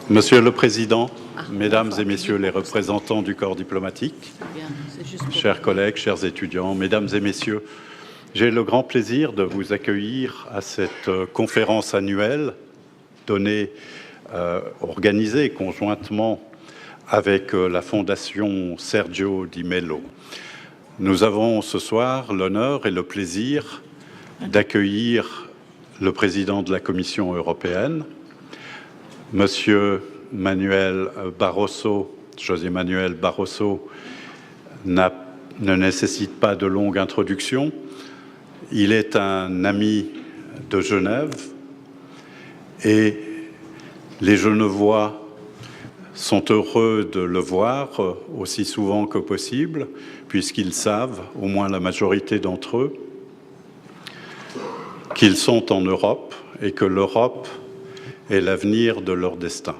Monsieur le Président, Mesdames et Messieurs les représentants du corps diplomatique, chers collègues, chers étudiants, Mesdames et Messieurs, j'ai le grand plaisir de vous accueillir à cette conférence annuelle organisée conjointement avec la Fondation Sergio Di Mello. Nous avons ce soir l'honneur et le plaisir d'accueillir le président de la Commission européenne, Monsieur José Manuel Barroso, ne nécessite pas de longue introduction. Il est un ami de Genève et les Genevois sont heureux de le voir aussi souvent que possible, puisqu'ils savent, au moins la majorité d'entre eux, qu'ils sont en Europe et que l'Europe est l'avenir de leur destin.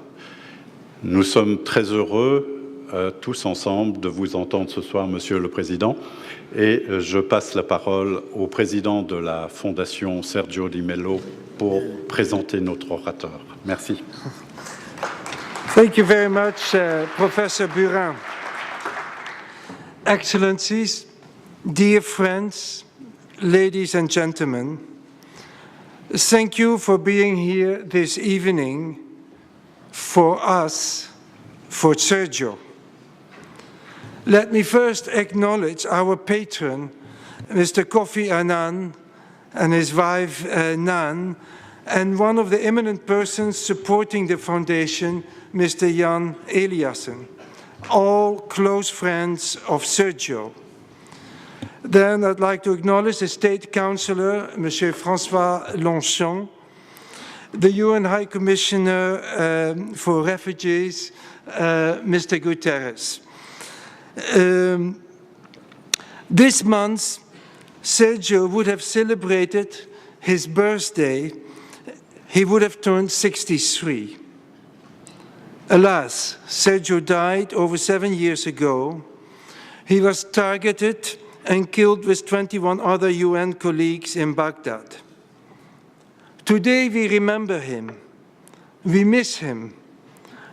Nous sommes très heureux, tous ensemble, de vous entendre ce soir, Monsieur le Président, et je passe la parole au président de la Fondation Sergio Di Mello pour présenter notre orateur. Merci. Thank you very much, Professor Burin. Excellencies, dear friends, ladies and gentlemen, thank you for being here this evening for us, for Sergio. Let me first acknowledge our patron, Mr. Kofi Annan, and his wife, Nan, and one of the eminent persons supporting the foundation, Mr. Jan Eliassen, all close friends of Sergio. Then I'd like to acknowledge the State Councillor, Monsieur François Longchamp, the UN High Commissioner for Refugees, Mr. Guterres. This month, Sergio would have celebrated his birthday. He would have turned 63. Alas, Sergio died over 7 years ago. He was targeted and killed with 21 other UN colleagues in Baghdad. Today we remember him. We miss him.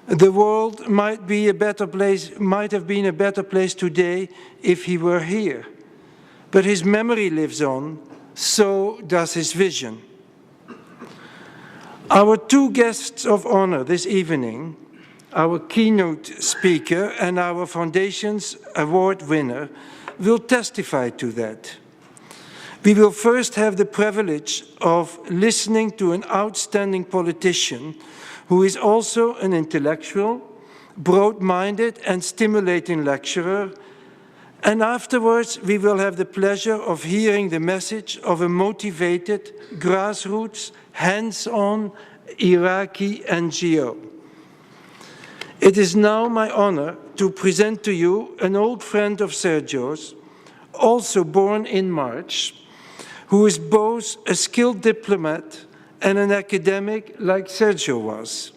The world might be a better place, might have been a better place today if he were here. But his memory lives on, so does his vision. Our two guests of honor this evening, our keynote speaker and our foundation's award winner, will testify to that. We will first have the privilege of listening to an outstanding politician who is also an intellectual, broad-minded and stimulating lecturer. And afterwards, we will have the pleasure of hearing the message of a motivated, grassroots, hands-on Iraqi NGO. It is now my honor to present to you an old friend of Sergio's, also born in March, who is both a skilled diplomat and an academic like Sergio was,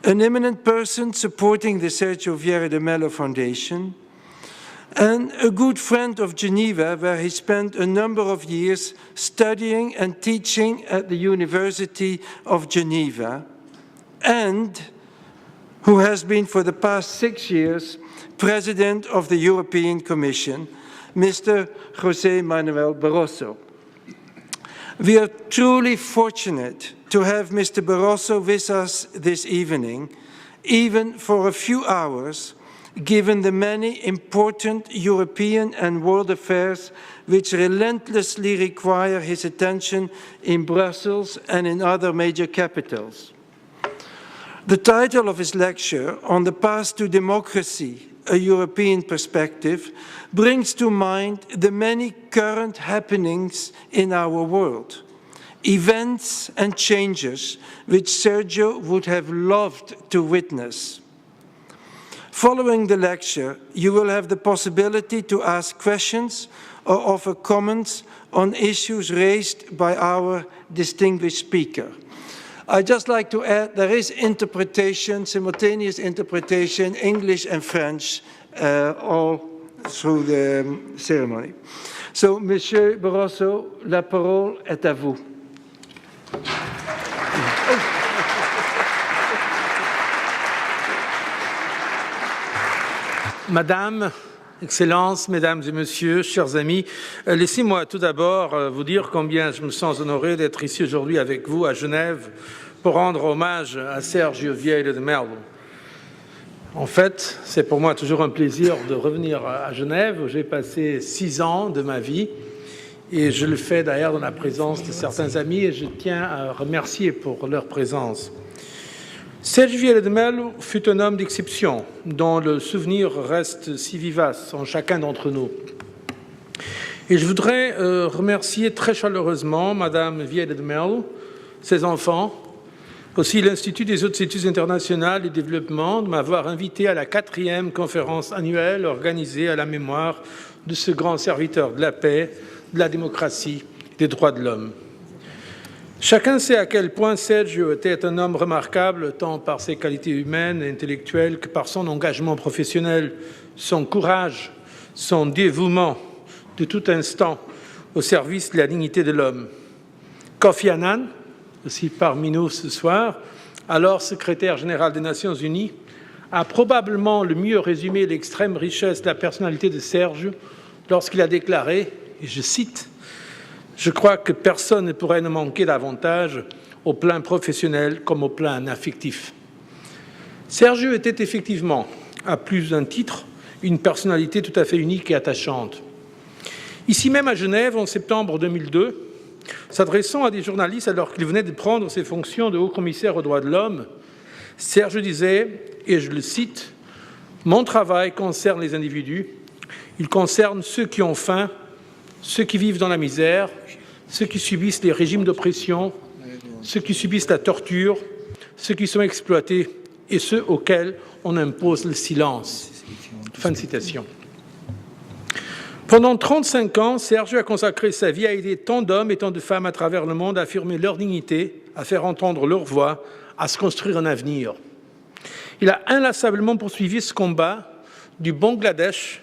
an eminent person supporting the Sergio Vieira de Mello Foundation, and a good friend of Geneva, where he spent a number of years studying and teaching at the University of Geneva, and who has been for the past 6 years President of the European Commission, Mr. José Manuel Barroso. We are truly fortunate to have Mr. Barroso with us this evening, even for a few hours, given the many important European and world affairs which relentlessly require his attention in Brussels and in other major capitals. The title of his lecture, On the Path to Democracy, a European Perspective, brings to mind the many current happenings in our world, events and changes which Sergio would have loved to witness. Following the lecture, you will have the possibility to ask questions or offer comments on issues raised by our distinguished speaker. I'd just like to add, there is interpretation, simultaneous interpretation, English and French, all through the ceremony. So, Monsieur Barroso, la parole est à vous. Madame, Excellences, Mesdames et Messieurs, chers amis, laissez-moi tout d'abord vous dire combien je me sens honoré d'être ici aujourd'hui avec vous à Genève pour rendre hommage à Sérgio Vieira de Mello. En fait, c'est pour moi toujours un plaisir de revenir à Genève, où j'ai passé 6 ans de ma vie, et je le fais d'ailleurs dans la présence de certains amis, et je tiens à remercier pour leur présence. Sérgio Vieira de Mello fut un homme d'exception, dont le souvenir reste si vivace en chacun d'entre nous. Et je voudrais remercier très chaleureusement Madame Vieira de Mello, ses enfants, aussi l'Institut des hautes études internationales et développement de m'avoir invité à la 4e conférence annuelle organisée à la mémoire de ce grand serviteur de la paix, de la démocratie et des droits de l'homme. Chacun sait à quel point Sergio était un homme remarquable, tant par ses qualités humaines et intellectuelles que par son engagement professionnel, son courage, son dévouement de tout instant au service de la dignité de l'homme. Kofi Annan, aussi parmi nous ce soir, alors secrétaire général des Nations Unies, a probablement le mieux résumé l'extrême richesse de la personnalité de Sergio lorsqu'il a déclaré, et je cite, « Je crois que personne ne pourrait nous manquer davantage au plan professionnel comme au plan affectif. » Sergio était effectivement, à plus d'un titre, une personnalité tout à fait unique et attachante. Ici même à Genève, en septembre 2002, s'adressant à des journalistes alors qu'il venait de prendre ses fonctions de haut-commissaire aux droits de l'homme, Sergio disait, et je le cite, « Mon travail concerne les individus, il concerne ceux qui ont faim, ceux qui vivent dans la misère, ceux qui subissent les régimes d'oppression, ceux qui subissent la torture, ceux qui sont exploités et ceux auxquels on impose le silence. » Fin de citation. Pendant 35 ans, Sergio a consacré sa vie à aider tant d'hommes et tant de femmes à travers le monde à affirmer leur dignité, à faire entendre leur voix, à se construire un avenir. Il a inlassablement poursuivi ce combat du Bangladesh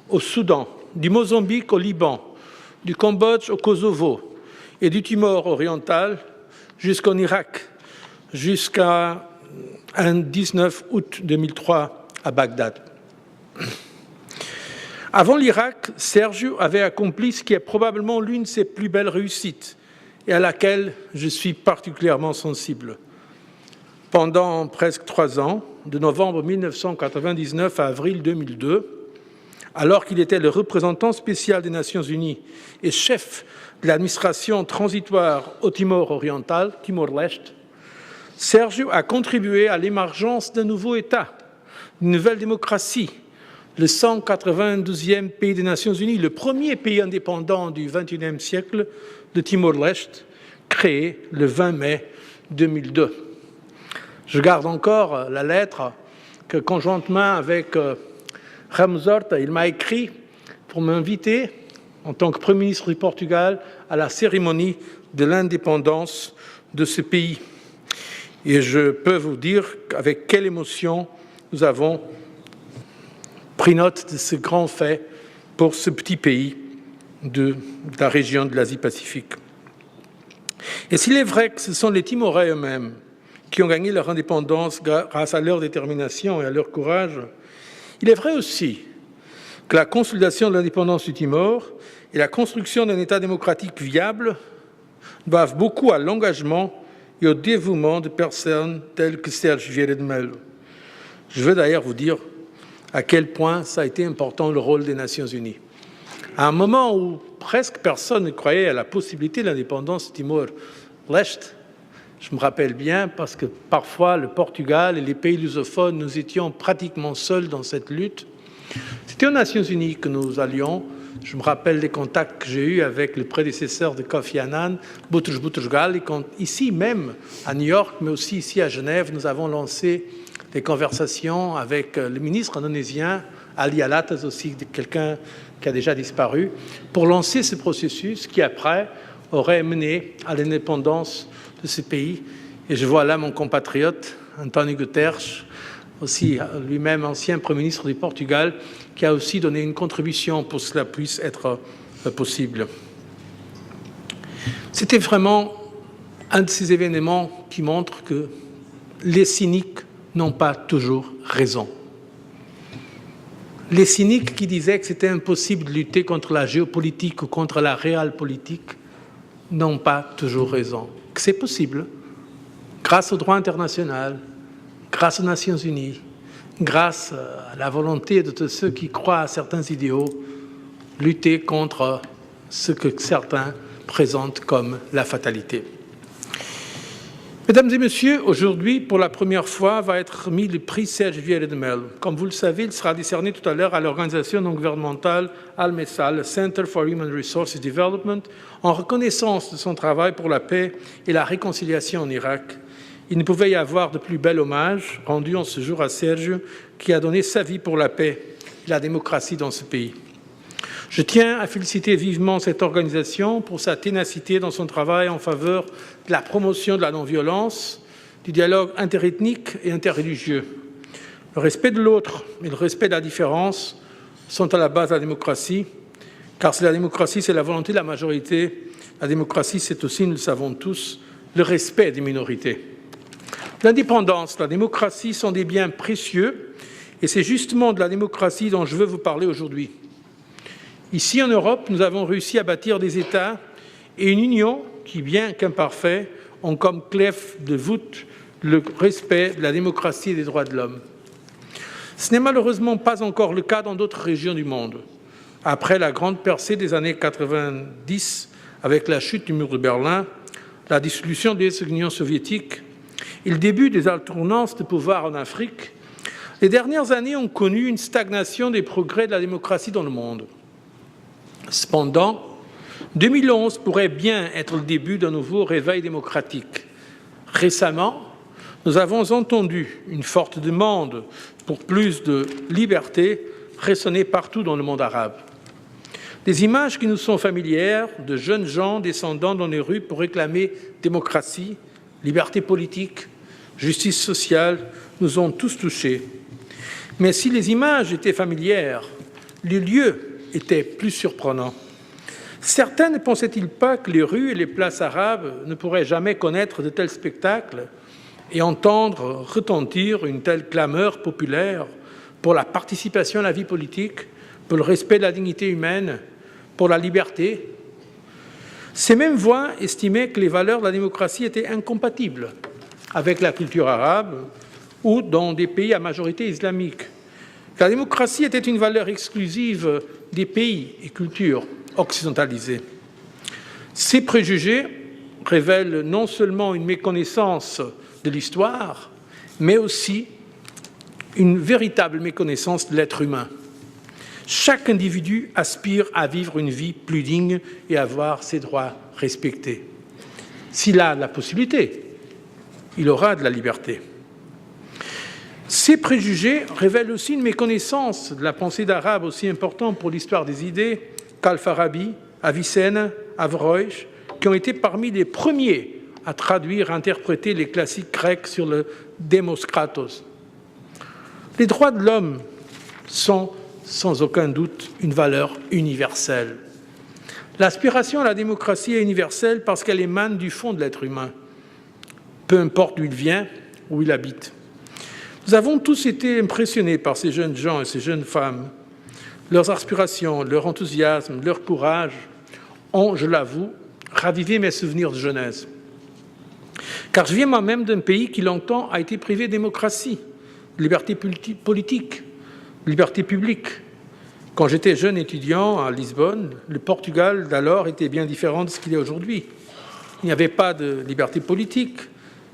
au Soudan, du Mozambique au Liban, du Cambodge au Kosovo et du Timor oriental jusqu'en Irak, jusqu'à un 19 août 2003 à Bagdad. Avant l'Irak, Sergio avait accompli ce qui est probablement l'une de ses plus belles réussites et à laquelle je suis particulièrement sensible. Pendant presque 3 ans, de novembre 1999 à avril 2002, alors qu'il était le représentant spécial des Nations Unies et chef de l'administration transitoire au Timor oriental, Timor-Leste, Sergio a contribué à l'émergence d'un nouveau État, d'une nouvelle démocratie, le 192e pays des Nations Unies, le premier pays indépendant du XXIe siècle de Timor-Leste, créé le 20 mai 2002. Je garde encore la lettre que, conjointement avec Ramos Horta, il m'a écrit pour m'inviter, en tant que Premier ministre du Portugal, à la cérémonie de l'indépendance de ce pays. Et je peux vous dire avec quelle émotion nous avons pris note de ce grand fait pour ce petit pays de la région de l'Asie-Pacifique. Et s'il est vrai que ce sont les Timorais eux-mêmes qui ont gagné leur indépendance grâce à leur détermination et à leur courage, il est vrai aussi que la consolidation de l'indépendance du Timor et la construction d'un État démocratique viable doivent beaucoup à l'engagement et au dévouement de personnes telles que Sérgio Vieira de Mello. Je veux d'ailleurs vous dire à quel point ça a été important le rôle des Nations Unies. À un moment où presque personne ne croyait à la possibilité de l'indépendance du Timor-Leste, je me rappelle bien parce que parfois le Portugal et les pays lusophones, nous étions pratiquement seuls dans cette lutte. C'était aux Nations Unies que nous allions. Je me rappelle des contacts que j'ai eus avec le prédécesseur de Kofi Annan, Boutros Boutros-Ghali, ici même à New York, mais aussi ici à Genève, nous avons lancé des conversations avec le ministre indonésien, Ali Alatas, aussi quelqu'un qui a déjà disparu, pour lancer ce processus qui, après, aurait mené à l'indépendance de ce pays. Et je vois là mon compatriote, António Guterres, aussi lui-même ancien Premier ministre du Portugal, qui a aussi donné une contribution pour que cela puisse être possible. C'était vraiment un de ces événements qui montrent que les cyniques n'ont pas toujours raison. Les cyniques qui disaient que c'était impossible de lutter contre la géopolitique ou contre la réalpolitique n'ont pas toujours raison. Que c'est possible, grâce au droit international, grâce aux Nations Unies, grâce à la volonté de tous ceux qui croient à certains idéaux, lutter contre ce que certains présentent comme la fatalité. Mesdames et messieurs, aujourd'hui, pour la première fois, va être remis le prix Serge Vieira de Mello. Comme vous le savez, il sera décerné tout à l'heure à l'organisation non gouvernementale Al-Messal, le Center for Human Resources Development, en reconnaissance de son travail pour la paix et la réconciliation en Irak. Il ne pouvait y avoir de plus bel hommage rendu en ce jour à Serge, qui a donné sa vie pour la paix et la démocratie dans ce pays. Je tiens à féliciter vivement cette organisation pour sa ténacité dans son travail en faveur de la promotion de la non-violence, du dialogue interethnique et interreligieux. Le respect de l'autre et le respect de la différence sont à la base de la démocratie, car la démocratie, c'est la volonté de la majorité. La démocratie, c'est aussi, nous le savons tous, le respect des minorités. L'indépendance, la démocratie sont des biens précieux, et c'est justement de la démocratie dont je veux vous parler aujourd'hui. Ici, en Europe, nous avons réussi à bâtir des États et une union qui, bien qu'imparfaits, ont comme clé de voûte le respect de la démocratie et des droits de l'homme. Ce n'est malheureusement pas encore le cas dans d'autres régions du monde. Après la grande percée des années 90, avec la chute du mur de Berlin, la dissolution de l'ex-Union soviétique et le début des alternances de pouvoir en Afrique, les dernières années ont connu une stagnation des progrès de la démocratie dans le monde. Cependant, 2011 pourrait bien être le début d'un nouveau réveil démocratique. Récemment, nous avons entendu une forte demande pour plus de liberté résonner partout dans le monde arabe. Des images qui nous sont familières de jeunes gens descendant dans les rues pour réclamer démocratie, liberté politique, justice sociale, nous ont tous touchés. Mais si les images étaient familières, les lieux était plus surprenant. Certains ne pensaient-ils pas que les rues et les places arabes ne pourraient jamais connaître de tels spectacles et entendre retentir une telle clameur populaire pour la participation à la vie politique, pour le respect de la dignité humaine, pour la liberté? Ces mêmes voix estimaient que les valeurs de la démocratie étaient incompatibles avec la culture arabe ou dans des pays à majorité islamique. La démocratie était une valeur exclusive des pays et cultures occidentalisés. Ces préjugés révèlent non seulement une méconnaissance de l'histoire, mais aussi une véritable méconnaissance de l'être humain. Chaque individu aspire à vivre une vie plus digne et à voir ses droits respectés. S'il a la possibilité, il aura de la liberté. Ces préjugés révèlent aussi une méconnaissance de la pensée d'arabe aussi importante pour l'histoire des idées qu'Al-Farabi, Avicenne, Averroès, qui ont été parmi les premiers à traduire et interpréter les classiques grecs sur le Demos Kratos. Les droits de l'homme sont sans aucun doute une valeur universelle. L'aspiration à la démocratie est universelle parce qu'elle émane du fond de l'être humain, peu importe d'où il vient, où il habite. Nous avons tous été impressionnés par ces jeunes gens et ces jeunes femmes. Leurs aspirations, leur enthousiasme, leur courage ont, je l'avoue, ravivé mes souvenirs de jeunesse. Car je viens moi-même d'un pays qui longtemps a été privé de démocratie, de liberté politique, de liberté publique. Quand j'étais jeune étudiant à Lisbonne, le Portugal d'alors était bien différent de ce qu'il est aujourd'hui. Il n'y avait pas de liberté politique,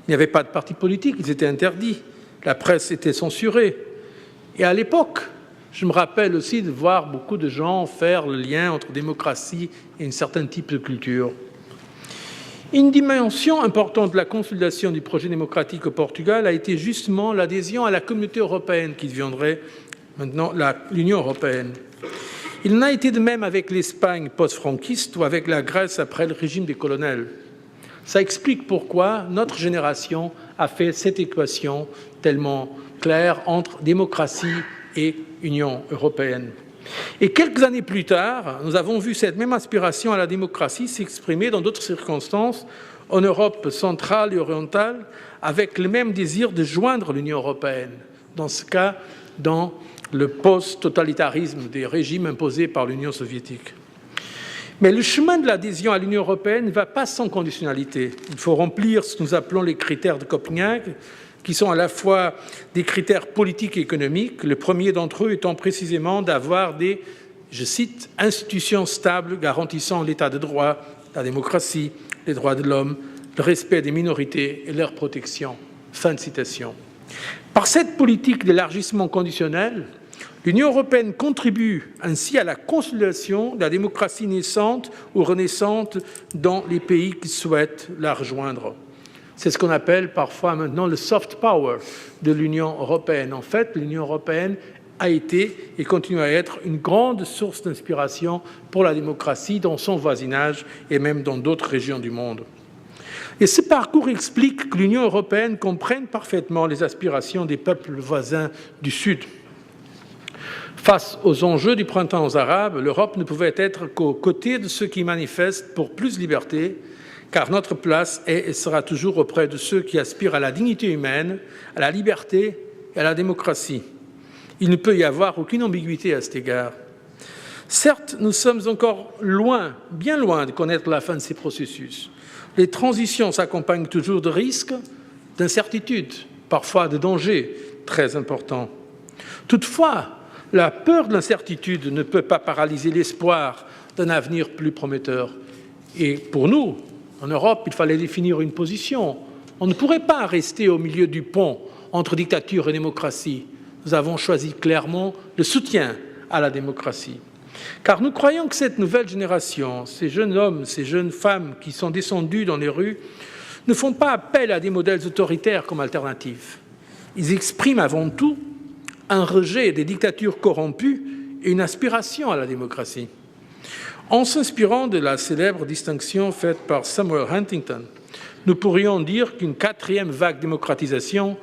il n'y avait pas de partis politiques, ils étaient interdits. La presse était censurée. Et à l'époque, je me rappelle aussi de voir beaucoup de gens faire le lien entre démocratie et un certain type de culture. Une dimension importante de la consolidation du projet démocratique au Portugal a été justement l'adhésion à la communauté européenne qui deviendrait maintenant l'Union européenne. Il en a été de même avec l'Espagne post-franquiste ou avec la Grèce après le régime des colonels. Ça explique pourquoi notre génération a fait cette équation tellement claire entre démocratie et Union européenne. Et quelques années plus tard, nous avons vu cette même aspiration à la démocratie s'exprimer dans d'autres circonstances en Europe centrale et orientale avec le même désir de joindre l'Union européenne, dans ce cas, dans le post-totalitarisme des régimes imposés par l'Union soviétique. Mais le chemin de l'adhésion à l'Union européenne ne va pas sans conditionnalité. Il faut remplir ce que nous appelons les critères de Copenhague, qui sont à la fois des critères politiques et économiques, le premier d'entre eux étant précisément d'avoir des, je cite, institutions stables garantissant l'état de droit, la démocratie, les droits de l'homme, le respect des minorités et leur protection. Fin de citation. Par cette politique d'élargissement conditionnel, l'Union européenne contribue ainsi à la consolidation de la démocratie naissante ou renaissante dans les pays qui souhaitent la rejoindre. C'est ce qu'on appelle parfois maintenant le soft power de l'Union européenne. En fait, l'Union européenne a été et continue à être une grande source d'inspiration pour la démocratie dans son voisinage et même dans d'autres régions du monde. Et ce parcours explique que l'Union européenne comprenne parfaitement les aspirations des peuples voisins du Sud. Face aux enjeux du printemps arabe, l'Europe ne pouvait être qu'aux côtés de ceux qui manifestent pour plus de liberté, car notre place est et sera toujours auprès de ceux qui aspirent à la dignité humaine, à la liberté et à la démocratie. Il ne peut y avoir aucune ambiguïté à cet égard. Certes, nous sommes encore loin, bien loin de connaître la fin de ces processus. Les transitions s'accompagnent toujours de risques, d'incertitudes, parfois de dangers très importants. Toutefois, la peur de l'incertitude ne peut pas paralyser l'espoir d'un avenir plus prometteur. Et pour nous, en Europe, il fallait définir une position. On ne pourrait pas rester au milieu du pont entre dictature et démocratie. Nous avons choisi clairement le soutien à la démocratie. Car nous croyons que cette nouvelle génération, ces jeunes hommes, ces jeunes femmes qui sont descendus dans les rues, ne font pas appel à des modèles autoritaires comme alternatifs. Ils expriment avant tout un rejet des dictatures corrompues et une aspiration à la démocratie. En s'inspirant de la célèbre distinction faite par Samuel Huntington, nous pourrions dire qu'une quatrième vague de démocratisation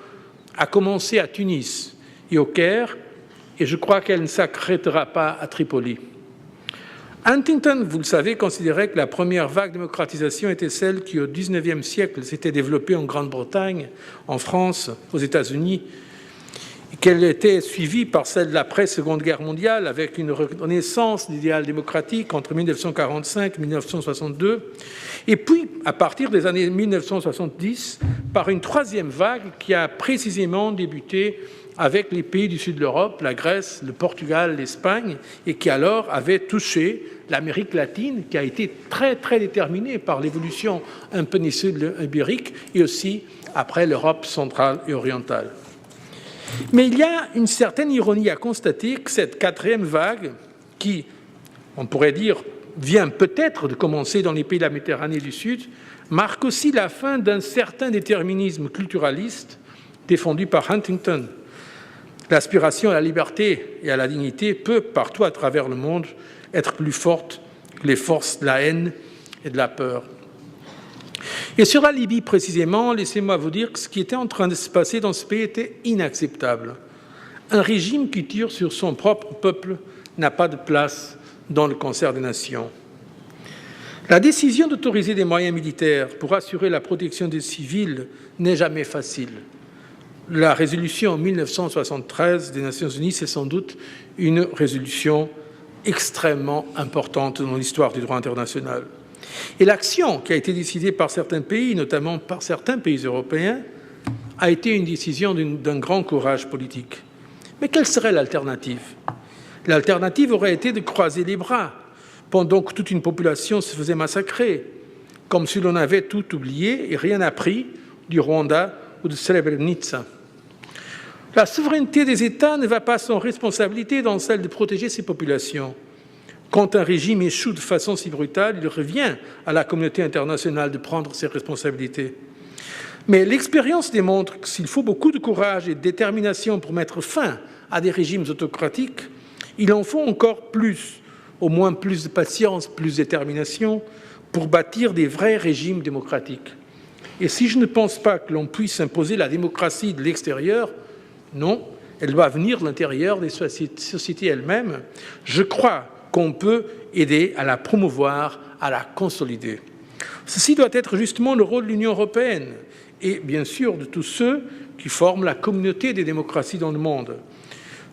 a commencé à Tunis et au Caire, et je crois qu'elle ne s'arrêtera pas à Tripoli. Huntington, vous le savez, considérait que la première vague de démocratisation était celle qui, au XIXe siècle, s'était développée en Grande-Bretagne, en France, aux États-Unis, et qu'elle était suivie par celle de l'après-Seconde Guerre mondiale, avec une renaissance d'idéal démocratique entre 1945 et 1962, et puis, à partir des années 1970, par une troisième vague qui a précisément débuté avec les pays du sud de l'Europe, la Grèce, le Portugal, l'Espagne, et qui alors avait touché l'Amérique latine, qui a été très, très déterminée par l'évolution un péninsule ibérique, et aussi après l'Europe centrale et orientale. Mais il y a une certaine ironie à constater que cette quatrième vague, qui, on pourrait dire, vient peut-être de commencer dans les pays de la Méditerranée du Sud, marque aussi la fin d'un certain déterminisme culturaliste défendu par Huntington. L'aspiration à la liberté et à la dignité peut, partout à travers le monde, être plus forte que les forces de la haine et de la peur. Et sur la Libye précisément, laissez-moi vous dire que ce qui était en train de se passer dans ce pays était inacceptable. Un régime qui tire sur son propre peuple n'a pas de place dans le concert des nations. La décision d'autoriser des moyens militaires pour assurer la protection des civils n'est jamais facile. La résolution en 1973 des Nations Unies, c'est sans doute une résolution extrêmement importante dans l'histoire du droit international. Et l'action qui a été décidée par certains pays, notamment par certains pays européens, a été une décision d'un grand courage politique. Mais quelle serait l'alternative? L'alternative aurait été de croiser les bras pendant que toute une population se faisait massacrer, comme si l'on avait tout oublié et rien appris du Rwanda ou de Srebrenica. La souveraineté des États ne va pas sans responsabilité dans celle de protéger ces populations. Quand un régime échoue de façon si brutale, il revient à la communauté internationale de prendre ses responsabilités. Mais l'expérience démontre que s'il faut beaucoup de courage et de détermination pour mettre fin à des régimes autocratiques, il en faut encore plus, au moins plus de patience, plus de détermination, pour bâtir des vrais régimes démocratiques. Et si je ne pense pas que l'on puisse imposer la démocratie de l'extérieur, non, elle doit venir de l'intérieur des sociétés elles-mêmes. Je crois qu'on peut aider à la promouvoir, à la consolider. Ceci doit être justement le rôle de l'Union européenne et bien sûr de tous ceux qui forment la communauté des démocraties dans le monde.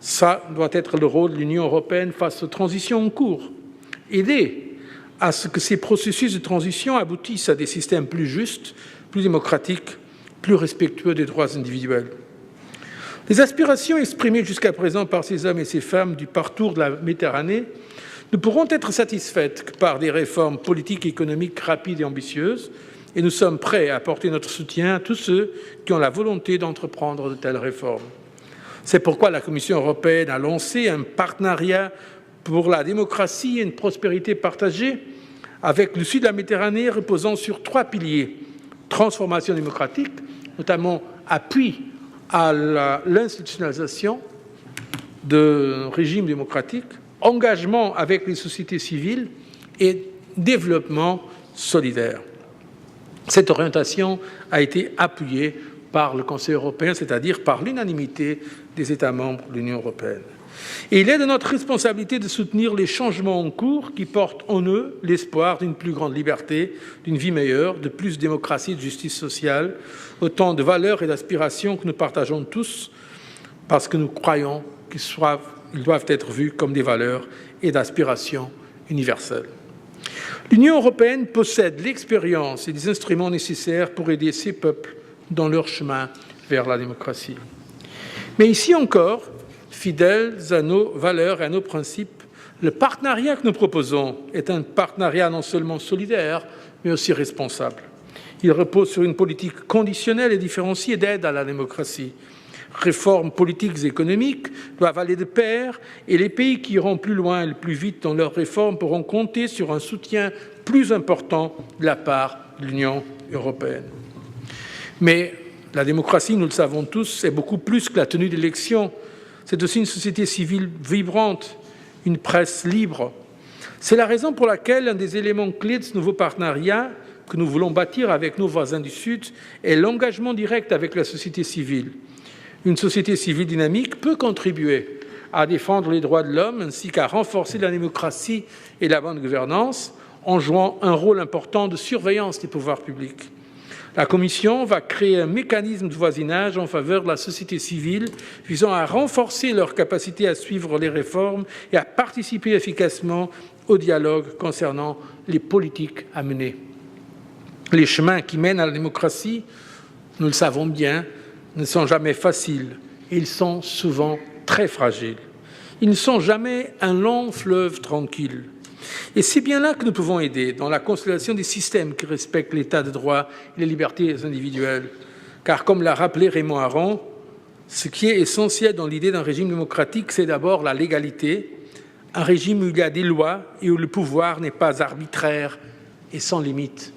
Ça doit être le rôle de l'Union européenne face aux transitions en cours. Aider à ce que ces processus de transition aboutissent à des systèmes plus justes, plus démocratiques, plus respectueux des droits individuels. Les aspirations exprimées jusqu'à présent par ces hommes et ces femmes du parcours de la Méditerranée ne pourront être satisfaites que par des réformes politiques et économiques rapides et ambitieuses, et nous sommes prêts à apporter notre soutien à tous ceux qui ont la volonté d'entreprendre de telles réformes. C'est pourquoi la Commission européenne a lancé un partenariat pour la démocratie et une prospérité partagée avec le sud de la Méditerranée reposant sur 3 piliers. Transformation démocratique, notamment appui à l'institutionnalisation de régimes démocratiques, engagement avec les sociétés civiles et développement solidaire. Cette orientation a été appuyée par le Conseil européen, c'est-à-dire par l'unanimité des États membres de l'Union européenne. Et il est de notre responsabilité de soutenir les changements en cours qui portent en eux l'espoir d'une plus grande liberté, d'une vie meilleure, de plus de démocratie et de justice sociale, autant de valeurs et d'aspirations que nous partageons tous parce que nous croyons qu'ils doivent être vus comme des valeurs et d'aspirations universelles. L'Union européenne possède l'expérience et les instruments nécessaires pour aider ces peuples dans leur chemin vers la démocratie. Mais ici encore, fidèles à nos valeurs et à nos principes, le partenariat que nous proposons est un partenariat non seulement solidaire, mais aussi responsable. Il repose sur une politique conditionnelle et différenciée d'aide à la démocratie. Réformes politiques et économiques doivent aller de pair et les pays qui iront plus loin et le plus vite dans leurs réformes pourront compter sur un soutien plus important de la part de l'Union européenne. Mais la démocratie, nous le savons tous, c'est beaucoup plus que la tenue d'élections. C'est aussi une société civile vibrante, une presse libre. C'est la raison pour laquelle un des éléments clés de ce nouveau partenariat que nous voulons bâtir avec nos voisins du Sud est l'engagement direct avec la société civile. Une société civile dynamique peut contribuer à défendre les droits de l'homme ainsi qu'à renforcer la démocratie et la bonne gouvernance en jouant un rôle important de surveillance des pouvoirs publics. La Commission va créer un mécanisme de voisinage en faveur de la société civile visant à renforcer leur capacité à suivre les réformes et à participer efficacement au dialogue concernant les politiques à mener. Les chemins qui mènent à la démocratie, nous le savons bien, ne sont jamais faciles. Ils sont souvent très fragiles. Ils ne sont jamais un long fleuve tranquille. Et c'est bien là que nous pouvons aider, dans la constellation des systèmes qui respectent l'état de droit et les libertés individuelles. Car comme l'a rappelé Raymond Aron, ce qui est essentiel dans l'idée d'un régime démocratique, c'est d'abord la légalité, un régime où il y a des lois et où le pouvoir n'est pas arbitraire et sans limite.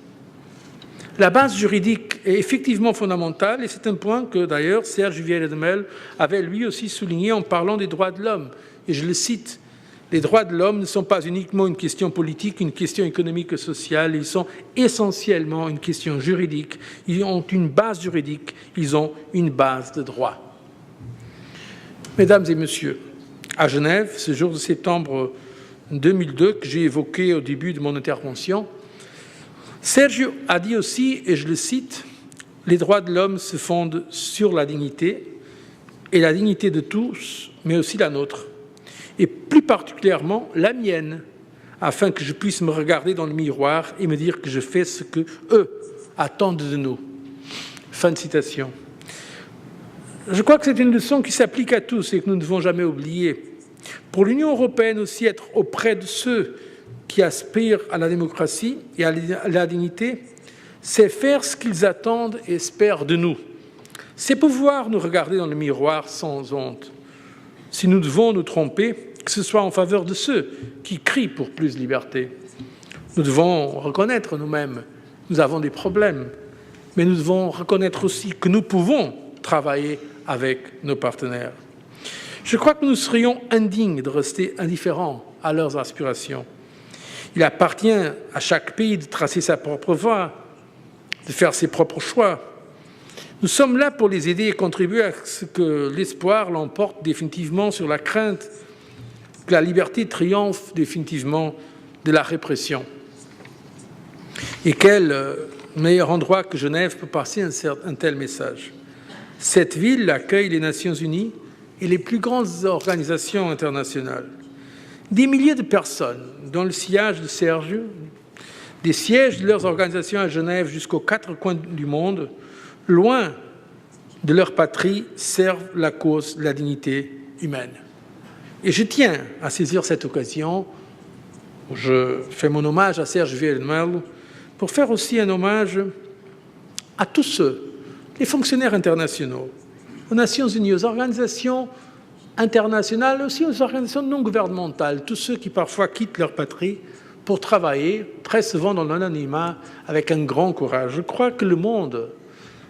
La base juridique est effectivement fondamentale et c'est un point que d'ailleurs Serge Vieira-de-Mello avait lui aussi souligné en parlant des droits de l'homme. Et je le cite, « Les droits de l'homme ne sont pas uniquement une question politique, une question économique et sociale, ils sont essentiellement une question juridique. Ils ont une base juridique, ils ont une base de droit. » Mesdames et messieurs, à Genève, ce jour de septembre 2002 que j'ai évoqué au début de mon intervention, Sergio a dit aussi, et je le cite, « Les droits de l'homme se fondent sur la dignité, et la dignité de tous, mais aussi la nôtre, et plus particulièrement la mienne, afin que je puisse me regarder dans le miroir et me dire que je fais ce que eux attendent de nous. » Fin de citation. Je crois que c'est une leçon qui s'applique à tous et que nous ne devons jamais oublier. Pour l'Union européenne aussi, être auprès de ceux qui aspirent à la démocratie et à la dignité, c'est faire ce qu'ils attendent et espèrent de nous. C'est pouvoir nous regarder dans le miroir sans honte. Si nous devons nous tromper, que ce soit en faveur de ceux qui crient pour plus de liberté. Nous devons reconnaître nous-mêmes, nous avons des problèmes, mais nous devons reconnaître aussi que nous pouvons travailler avec nos partenaires. Je crois que nous serions indignes de rester indifférents à leurs aspirations. Il appartient à chaque pays de tracer sa propre voie, de faire ses propres choix. Nous sommes là pour les aider et contribuer à ce que l'espoir l'emporte définitivement sur la crainte, que la liberté triomphe définitivement de la répression. Et quel meilleur endroit que Genève pour passer un tel message. Cette ville accueille les Nations Unies et les plus grandes organisations internationales. Des milliers de personnes, dans le sillage de Sergio, des sièges de leurs organisations à Genève jusqu'aux 4 coins du monde, loin de leur patrie, servent la cause de la dignité humaine. Et je tiens à saisir cette occasion, où je fais mon hommage à Serge Villanueva, pour faire aussi un hommage à tous ceux, les fonctionnaires internationaux, aux Nations Unies, aux organisations internationales, aussi aux organisations non gouvernementales, tous ceux qui parfois quittent leur patrie pour travailler, très souvent dans l'anonymat, avec un grand courage. Je crois que le monde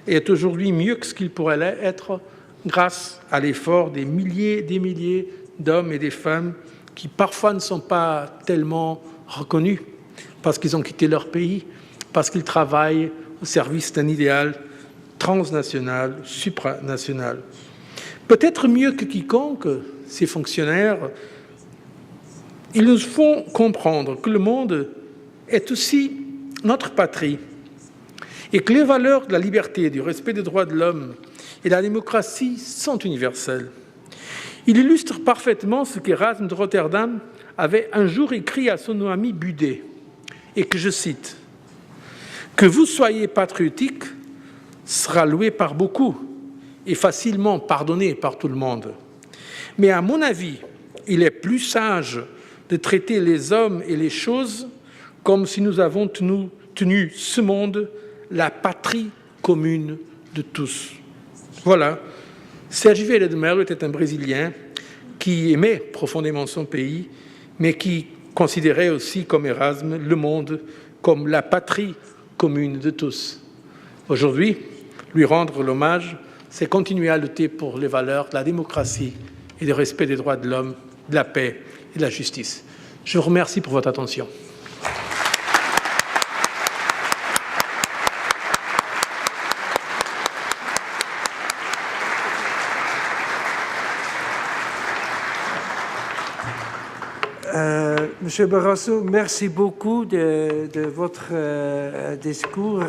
est aujourd'hui mieux que ce qu'il pourrait être grâce à l'effort des milliers d'hommes et des femmes qui parfois ne sont pas tellement reconnus parce qu'ils ont quitté leur pays, parce qu'ils travaillent au service d'un idéal transnational, supranational. Peut-être mieux que quiconque, ces fonctionnaires, ils nous font comprendre que le monde est aussi notre patrie et que les valeurs de la liberté, du respect des droits de l'homme et de la démocratie sont universelles. Il illustre parfaitement ce qu'Erasme de Rotterdam avait un jour écrit à son ami Budet, et que je cite « Que vous soyez patriotique sera loué par beaucoup et facilement pardonné par tout le monde. Mais à mon avis, il est plus sage de traiter les hommes et les choses comme si nous avons tenu ce monde, la patrie commune de tous. » Voilà. Sergio Vieira de Mello était un Brésilien qui aimait profondément son pays, mais qui considérait aussi, comme Erasme, le monde comme la patrie commune de tous. Aujourd'hui, lui rendre l'hommage, c'est continuer à lutter pour les valeurs de la démocratie et du respect des droits de l'homme, de la paix et de la justice. Je vous remercie pour votre attention. Monsieur Barroso, merci beaucoup de votre discours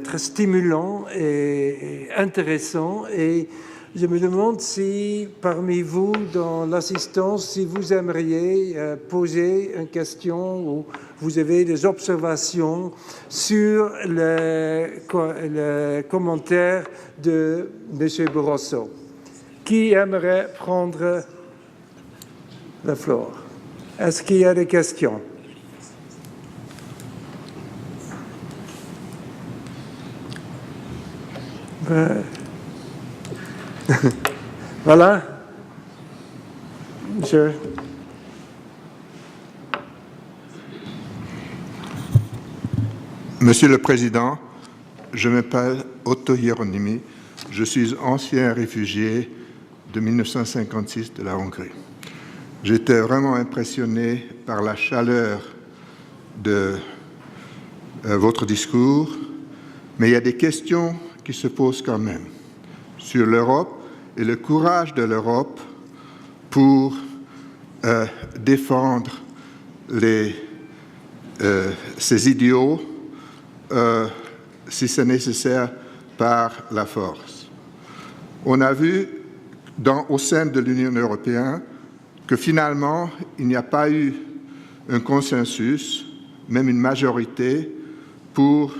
très stimulant et intéressant. Et je me demande si, parmi vous, dans l'assistance, si vous aimeriez poser une question ou vous avez des observations sur le commentaire de Monsieur Barroso. Qui aimerait prendre la flore? Est-ce qu'il y a des questions? Voilà. Monsieur. Monsieur le Président, je m'appelle Otto Hieronymi. Je suis ancien réfugié de 1956 de la Hongrie. J'étais vraiment impressionné par la chaleur de votre discours, mais il y a des questions qui se posent quand même sur l'Europe et le courage de l'Europe pour défendre ces idéaux si c'est nécessaire par la force. On a vu au sein de l'Union européenne que finalement, il n'y a pas eu un consensus, même une majorité, pour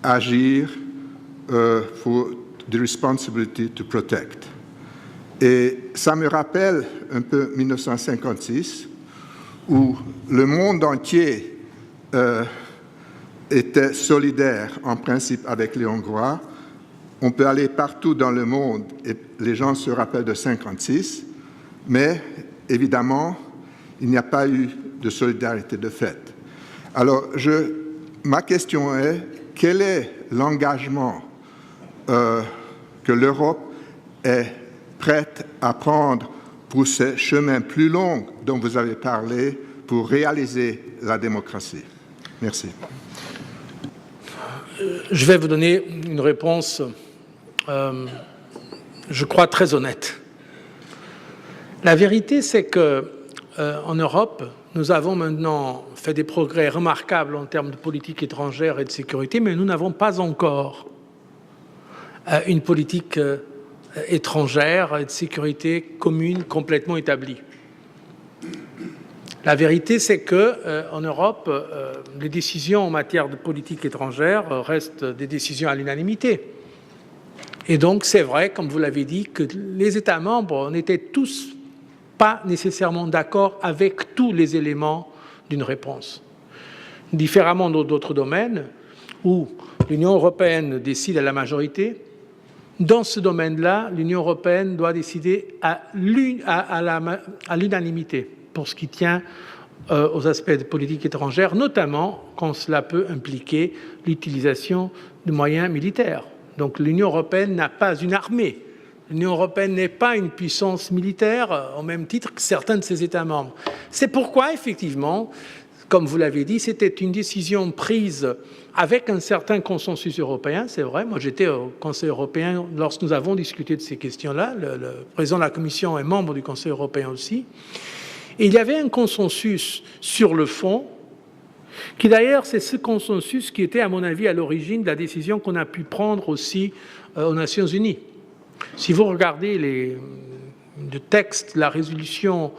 agir for the responsibility to protect. Et ça me rappelle un peu 1956, où le monde entier était solidaire en principe avec les Hongrois. On peut aller partout dans le monde et les gens se rappellent de 1956, mais évidemment, il n'y a pas eu de solidarité de fait. Alors, ma question est, quel est l'engagement que l'Europe est prête à prendre pour ce chemin plus long dont vous avez parlé pour réaliser la démocratie? Merci. Je vais vous donner une réponse, je crois, très honnête. La vérité, c'est qu'en Europe, nous avons maintenant fait des progrès remarquables en termes de politique étrangère et de sécurité, mais nous n'avons pas encore une politique étrangère et de sécurité commune complètement établie. La vérité, c'est qu'en Europe, les décisions en matière de politique étrangère restent des décisions à l'unanimité. Et donc, c'est vrai, comme vous l'avez dit, que les États membres n'étaient tous pas nécessairement d'accord avec tous les éléments d'une réponse. Différemment d'autres domaines où l'Union européenne décide à la majorité, dans ce domaine-là, l'Union européenne doit décider à l'unanimité pour ce qui tient aux aspects de politique étrangère, notamment quand cela peut impliquer l'utilisation de moyens militaires. Donc l'Union européenne n'a pas une armée. L'Union européenne n'est pas une puissance militaire au même titre que certains de ses États membres. C'est pourquoi, effectivement, comme vous l'avez dit, c'était une décision prise avec un certain consensus européen, c'est vrai. Moi, j'étais au Conseil européen lorsque nous avons discuté de ces questions-là. Le président de la Commission est membre du Conseil européen aussi. Et il y avait un consensus sur le fond, qui d'ailleurs, c'est ce consensus qui était, à mon avis, à l'origine de la décision qu'on a pu prendre aussi aux Nations Unies. Si vous regardez le texte, la résolution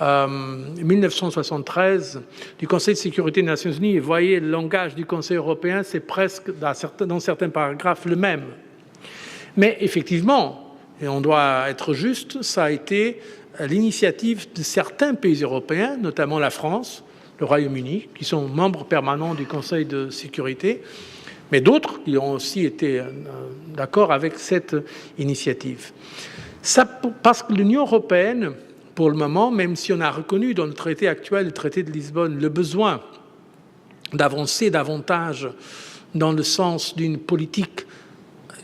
1973 du Conseil de sécurité des Nations Unies, et voyez le langage du Conseil européen, c'est presque, dans certains paragraphes, le même. Mais effectivement, et on doit être juste, ça a été l'initiative de certains pays européens, notamment la France, le Royaume-Uni, qui sont membres permanents du Conseil de sécurité, mais d'autres qui ont aussi été d'accord avec cette initiative. Ça, parce que l'Union européenne, pour le moment, même si on a reconnu dans le traité actuel, le traité de Lisbonne, le besoin d'avancer davantage dans le sens d'une politique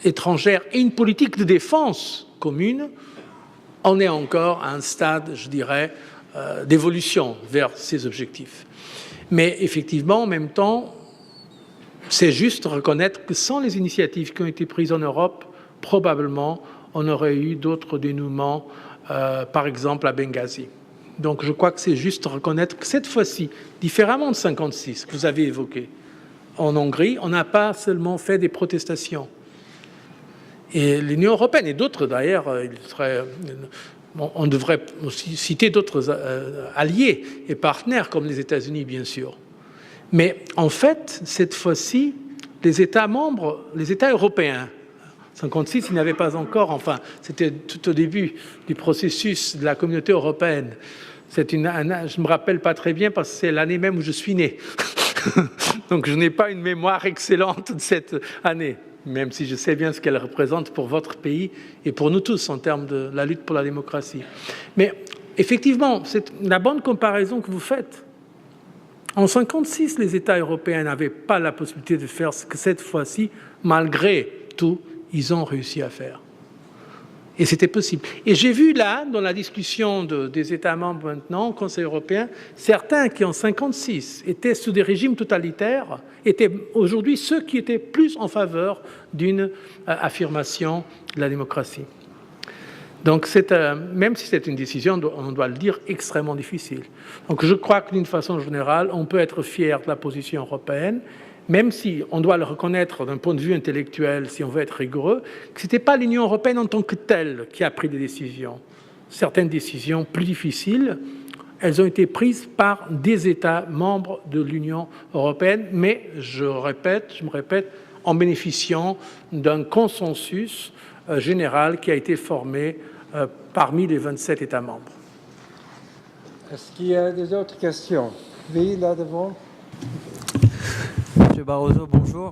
étrangère et une politique de défense commune, on est encore à un stade, je dirais, d'évolution vers ces objectifs. Mais effectivement, en même temps, c'est juste reconnaître que sans les initiatives qui ont été prises en Europe, probablement, on aurait eu d'autres dénouements, par exemple à Benghazi. Donc je crois que c'est juste reconnaître que cette fois-ci, différemment de 1956, que vous avez évoqué, en Hongrie, on n'a pas seulement fait des protestations. Et l'Union européenne, et d'autres d'ailleurs, on devrait aussi citer d'autres alliés et partenaires comme les États-Unis, bien sûr. Mais en fait, cette fois-ci, les États membres, les États européens, 1956, il n'y avait pas encore, enfin, c'était tout au début du processus de la communauté européenne. Je ne me rappelle pas très bien parce que c'est l'année même où je suis né. Donc je n'ai pas une mémoire excellente de cette année, même si je sais bien ce qu'elle représente pour votre pays et pour nous tous en termes de la lutte pour la démocratie. Mais effectivement, c'est la bonne comparaison que vous faites. En 1956, les États européens n'avaient pas la possibilité de faire ce que cette fois-ci, malgré tout, ils ont réussi à faire. Et c'était possible. Et j'ai vu là, dans la discussion des États membres maintenant, au Conseil européen, certains qui en 1956 étaient sous des régimes totalitaires, étaient aujourd'hui ceux qui étaient plus en faveur d'une affirmation de la démocratie. Donc, même si c'est une décision, on doit le dire, extrêmement difficile. Donc, je crois que d'une façon générale, on peut être fier de la position européenne, même si on doit le reconnaître d'un point de vue intellectuel, si on veut être rigoureux, que ce n'était pas l'Union européenne en tant que telle qui a pris des décisions. Certaines décisions plus difficiles, elles ont été prises par des États membres de l'Union européenne, mais je me répète, en bénéficiant d'un consensus général qui a été formé parmi les 27 États membres. Est-ce qu'il y a des autres questions? Oui, là devant. Monsieur Barroso, bonjour.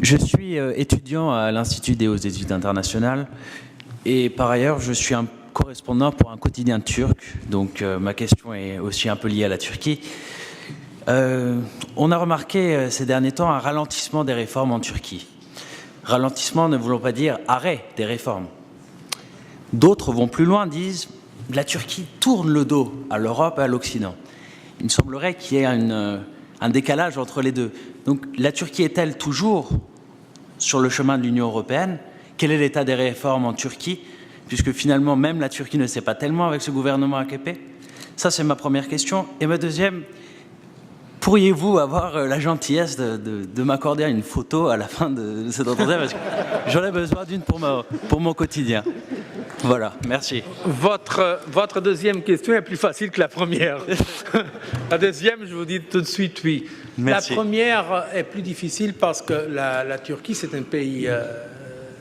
Je suis étudiant à l'Institut des hautes études internationales et par ailleurs, je suis un correspondant pour un quotidien turc. Donc, ma question est aussi un peu liée à la Turquie. On a remarqué ces derniers temps un ralentissement des réformes en Turquie. Ralentissement ne voulant pas dire arrêt des réformes. D'autres vont plus loin, disent la Turquie tourne le dos à l'Europe et à l'Occident. Il me semblerait qu'il y ait un décalage entre les deux. Donc la Turquie est-elle toujours sur le chemin de l'Union européenne? Quel est l'état des réformes en Turquie? Puisque finalement, même la Turquie ne sait pas tellement avec ce gouvernement AKP. Ça, c'est ma première question. Et ma deuxième, Pourriez-vous avoir la gentillesse de m'accorder une photo à la fin de cet entretien, parce que j'en ai besoin d'une pour mon quotidien. Voilà, merci. Votre deuxième question est plus facile que la première. La deuxième, je vous dis tout de suite oui. Merci. La première est plus difficile parce que la Turquie, c'est un pays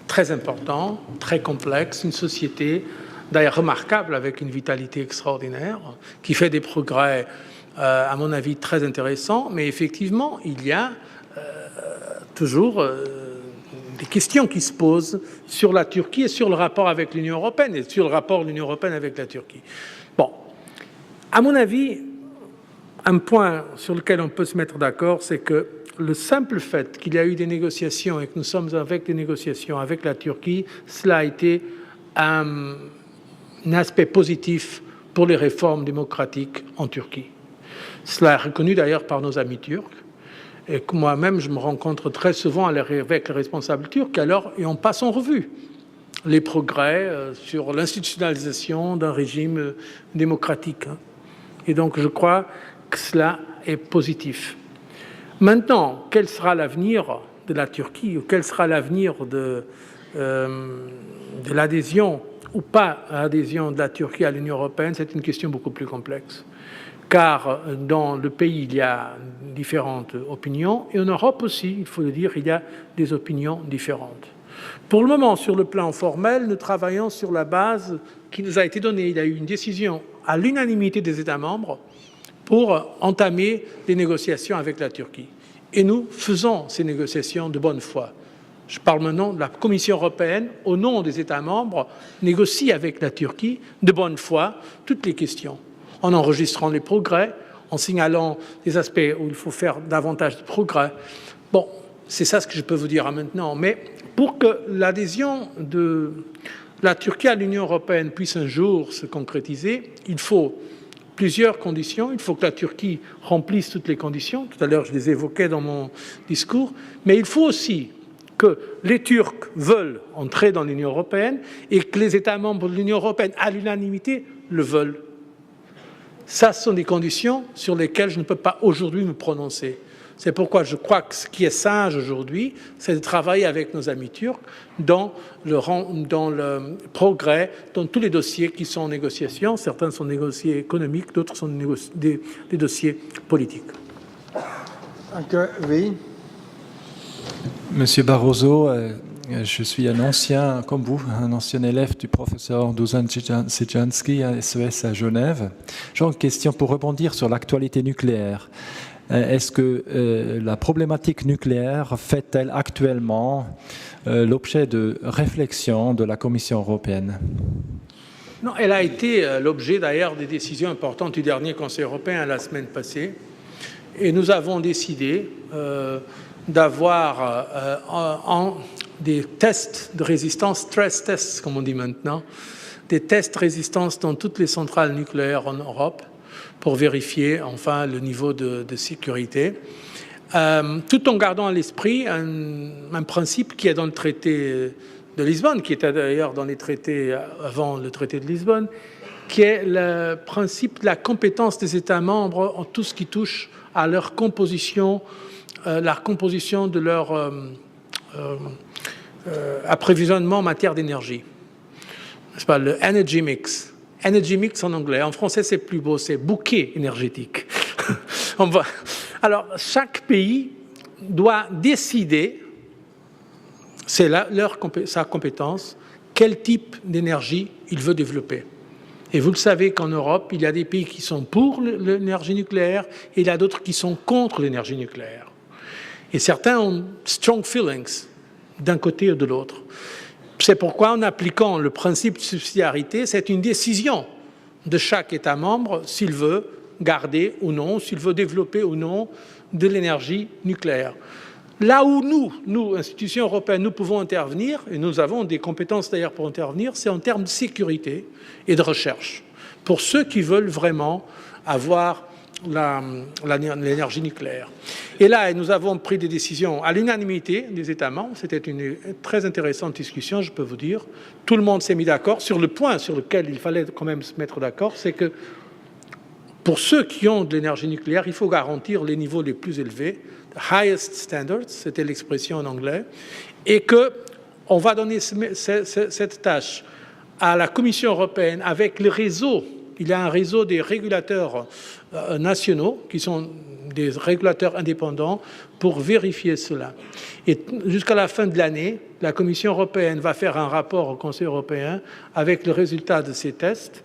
très important, très complexe, une société d'ailleurs remarquable avec une vitalité extraordinaire, qui fait des progrès, à mon avis, très intéressants. Mais effectivement, il y a toujours des questions qui se posent sur la Turquie et sur le rapport avec l'Union européenne et sur le rapport de l'Union européenne avec la Turquie. Bon, à mon avis, un point sur lequel on peut se mettre d'accord, c'est que le simple fait qu'il y a eu des négociations et que nous sommes avec des négociations avec la Turquie, cela a été un aspect positif pour les réformes démocratiques en Turquie. Cela est reconnu d'ailleurs par nos amis turcs. Et que moi-même, je me rencontre très souvent avec les responsables turcs, et on passe en revue les progrès sur l'institutionnalisation d'un régime démocratique. Et donc, je crois que cela est positif. Maintenant, quel sera l'avenir de la Turquie, ou quel sera l'avenir de l'adhésion ou pas l'adhésion de la Turquie à l'Union européenne, c'est une question beaucoup plus complexe. Car dans le pays, il y a différentes opinions, et en Europe aussi, il faut le dire, il y a des opinions différentes. Pour le moment, sur le plan formel, nous travaillons sur la base qui nous a été donnée. Il y a eu une décision à l'unanimité des États membres pour entamer les négociations avec la Turquie. Et nous faisons ces négociations de bonne foi. Je parle maintenant de la Commission européenne, au nom des États membres, négocie avec la Turquie de bonne foi toutes les questions, en enregistrant les progrès, en signalant des aspects où il faut faire davantage de progrès. Bon, c'est ça ce que je peux vous dire maintenant. Mais pour que l'adhésion de la Turquie à l'Union européenne puisse un jour se concrétiser, il faut plusieurs conditions. Il faut que la Turquie remplisse toutes les conditions. Tout à l'heure, je les évoquais dans mon discours. Mais il faut aussi que les Turcs veulent entrer dans l'Union européenne et que les États membres de l'Union européenne, à l'unanimité, le veulent. Ça, ce sont des conditions sur lesquelles je ne peux pas aujourd'hui me prononcer. C'est pourquoi je crois que ce qui est sage aujourd'hui, c'est de travailler avec nos amis turcs dans le progrès, dans tous les dossiers qui sont en négociation. Certains sont des dossiers économiques, d'autres sont des dossiers politiques. Oui. Monsieur Barroso, je suis un ancien, comme vous, un ancien élève du professeur Dusan Sidjanski à SES à Genève. J'ai une question pour rebondir sur l'actualité nucléaire. Est-ce que la problématique nucléaire fait-elle actuellement l'objet de réflexion de la Commission européenne? Non, elle a été l'objet d'ailleurs des décisions importantes du dernier Conseil européen la semaine passée. Et nous avons décidé d'avoir des tests de résistance, stress tests comme on dit maintenant, des tests de résistance dans toutes les centrales nucléaires en Europe pour vérifier enfin le niveau de sécurité, tout en gardant à l'esprit un principe qui est dans le traité de Lisbonne, qui était d'ailleurs dans les traités avant le traité de Lisbonne, qui est le principe de la compétence des États membres en tout ce qui touche à leur composition, la composition de leur approvisionnement en matière d'énergie. C'est pas le energy mix. Energy mix en anglais. En français, c'est plus beau, c'est bouquet énergétique. Alors, chaque pays doit décider, c'est sa compétence, quel type d'énergie il veut développer. Et vous le savez qu'en Europe, il y a des pays qui sont pour l'énergie nucléaire et il y a d'autres qui sont contre l'énergie nucléaire. Et certains ont strong feelings d'un côté ou de l'autre. C'est pourquoi, en appliquant le principe de subsidiarité, c'est une décision de chaque État membre s'il veut garder ou non, s'il veut développer ou non de l'énergie nucléaire. Là où nous, institutions européennes, nous pouvons intervenir, et nous avons des compétences d'ailleurs pour intervenir, c'est en termes de sécurité et de recherche. Pour ceux qui veulent vraiment avoir l'énergie nucléaire. Et là, nous avons pris des décisions à l'unanimité des États membres. C'était une très intéressante discussion, je peux vous dire. Tout le monde s'est mis d'accord sur le point sur lequel il fallait quand même se mettre d'accord, c'est que pour ceux qui ont de l'énergie nucléaire, il faut garantir les niveaux les plus élevés, highest standards, c'était l'expression en anglais, et qu'on va donner cette tâche à la Commission européenne avec le réseau. Il y a un réseau des régulateurs nationaux qui sont des régulateurs indépendants pour vérifier cela. Et jusqu'à la fin de l'année, la Commission européenne va faire un rapport au Conseil européen avec le résultat de ces tests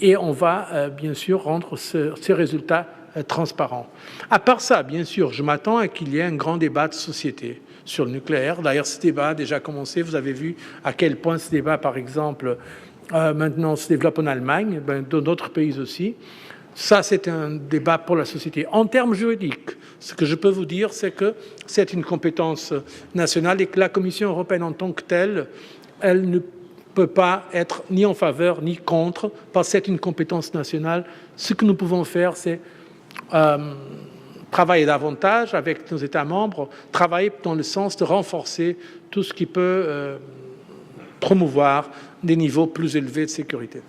et on va bien sûr rendre ces résultats transparents. À part ça, bien sûr, je m'attends à qu'il y ait un grand débat de société sur le nucléaire. D'ailleurs, ce débat a déjà commencé. Vous avez vu à quel point ce débat, par exemple, maintenant se développe en Allemagne, dans d'autres pays aussi. Ça, c'est un débat pour la société. En termes juridiques, ce que je peux vous dire, c'est que c'est une compétence nationale et que la Commission européenne en tant que telle, elle ne peut pas être ni en faveur ni contre, parce que c'est une compétence nationale. Ce que nous pouvons faire, c'est travailler davantage avec nos États membres, travailler dans le sens de renforcer tout ce qui peut promouvoir des niveaux plus élevés de sécurité.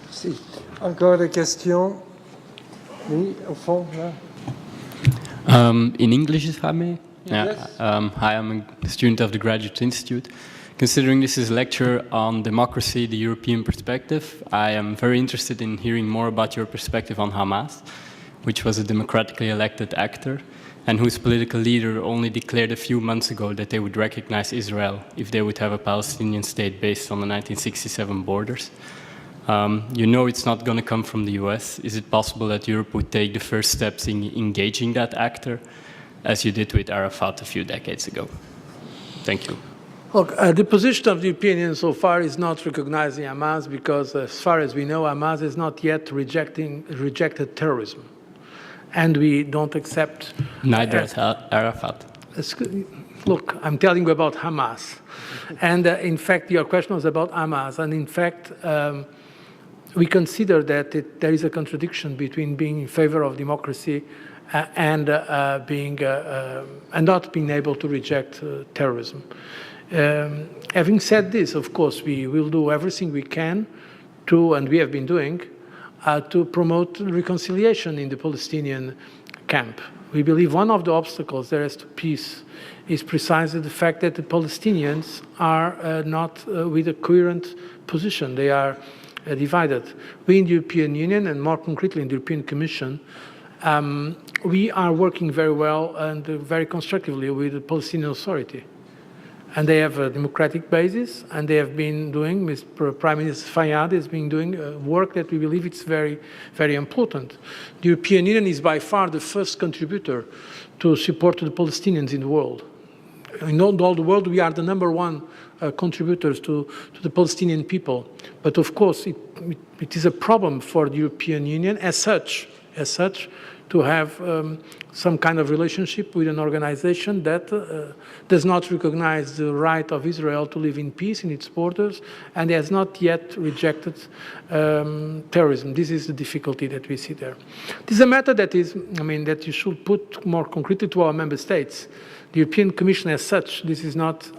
Merci. Encore des questions? Oui, au fond, là. In English, if I may. Yes. Hi, I'm a student of the Graduate Institute. Considering this is a lecture on democracy, the European perspective, I am very interested in hearing more about your perspective on Hamas, which was a democratically elected actor and whose political leader only declared a few months ago that they would recognize Israel if they would have a Palestinian state based on the 1967 borders. You know it's not going to come from the US. Is it possible that Europe would take the first steps in engaging that actor, as you did with Arafat a few decades ago? Thank you. Look, the position of the European Union so far is not recognizing Hamas because, as far as we know, Hamas has not yet rejected terrorism. And we don't accept... Neither has Arafat. Look, I'm telling you about Hamas. And in fact, your question was about Hamas. And in fact, we consider that there is a contradiction between being in favor of democracy and not being able to reject terrorism. Having said this, of course, we will do everything we can to, and we have been doing, to promote reconciliation in the Palestinian camp. We believe one of the obstacles there is to peace is precisely the fact that the Palestinians are not with a coherent position. They are divided. We in the European Union, and more concretely in the European Commission, we are working very well and very constructively with the Palestinian Authority. And they have a democratic basis, and they have been doing, Prime Minister Fayyad has been doing work that we believe is very, very important. The European Union is by far the first contributor to support to the Palestinians in the world. In all the world, we are the number one contributors to the Palestinian people. But of course, it is a problem for the European Union as such, to have some kind of relationship with an organization that does not recognize the right of Israel to live in peace in its borders and has not yet rejected terrorism. This is the difficulty that we see there. This is a matter that is, that you should put more concretely to our member states. The European Commission as such, this is not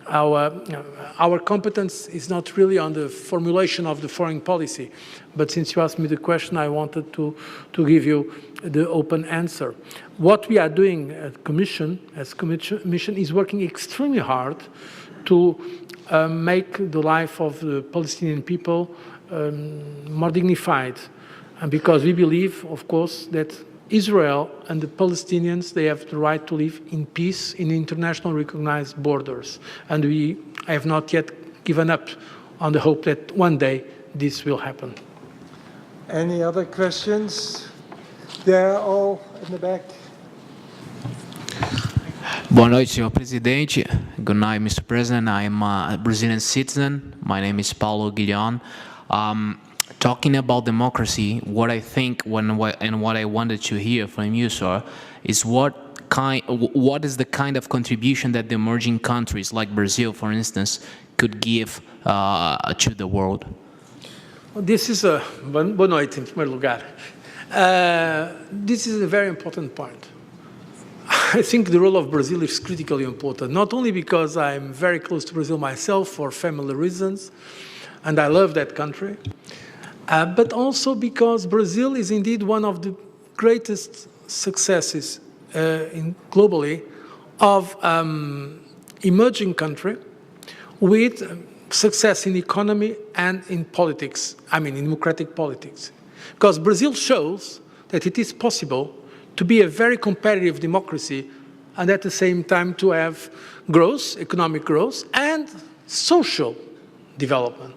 our competence is not really on the formulation of the foreign policy. But since you asked me the question, I wanted to give you the open answer. What we are doing at Commission, as Commission, is working extremely hard to make the life of the Palestinian people more dignified. And because we believe, of course, that Israel and the Palestinians, they have the right to live in peace in international recognized borders. And we have not yet given up on the hope that one day this will happen. Any other questions? They're all in the back. Boa noite, senhor presidente. Good night, Mr. President. I am a Brazilian citizen. My name is Paulo Guilhon. Talking about democracy, what I think and what I wanted to hear from you, sir, is what is the kind of contribution that the emerging countries like Brazil, for instance, could give to the world? This is a boa noite, em primeiro lugar. This is a very important point. I think the role of Brazil is critically important, not only because I'm very close to Brazil myself for family reasons, and I love that country, but also because Brazil is indeed one of the greatest successes globally of emerging country with success in economy and in politics, in democratic politics. Because Brazil shows that it is possible to be a very competitive democracy and at the same time to have growth, economic growth, and social development.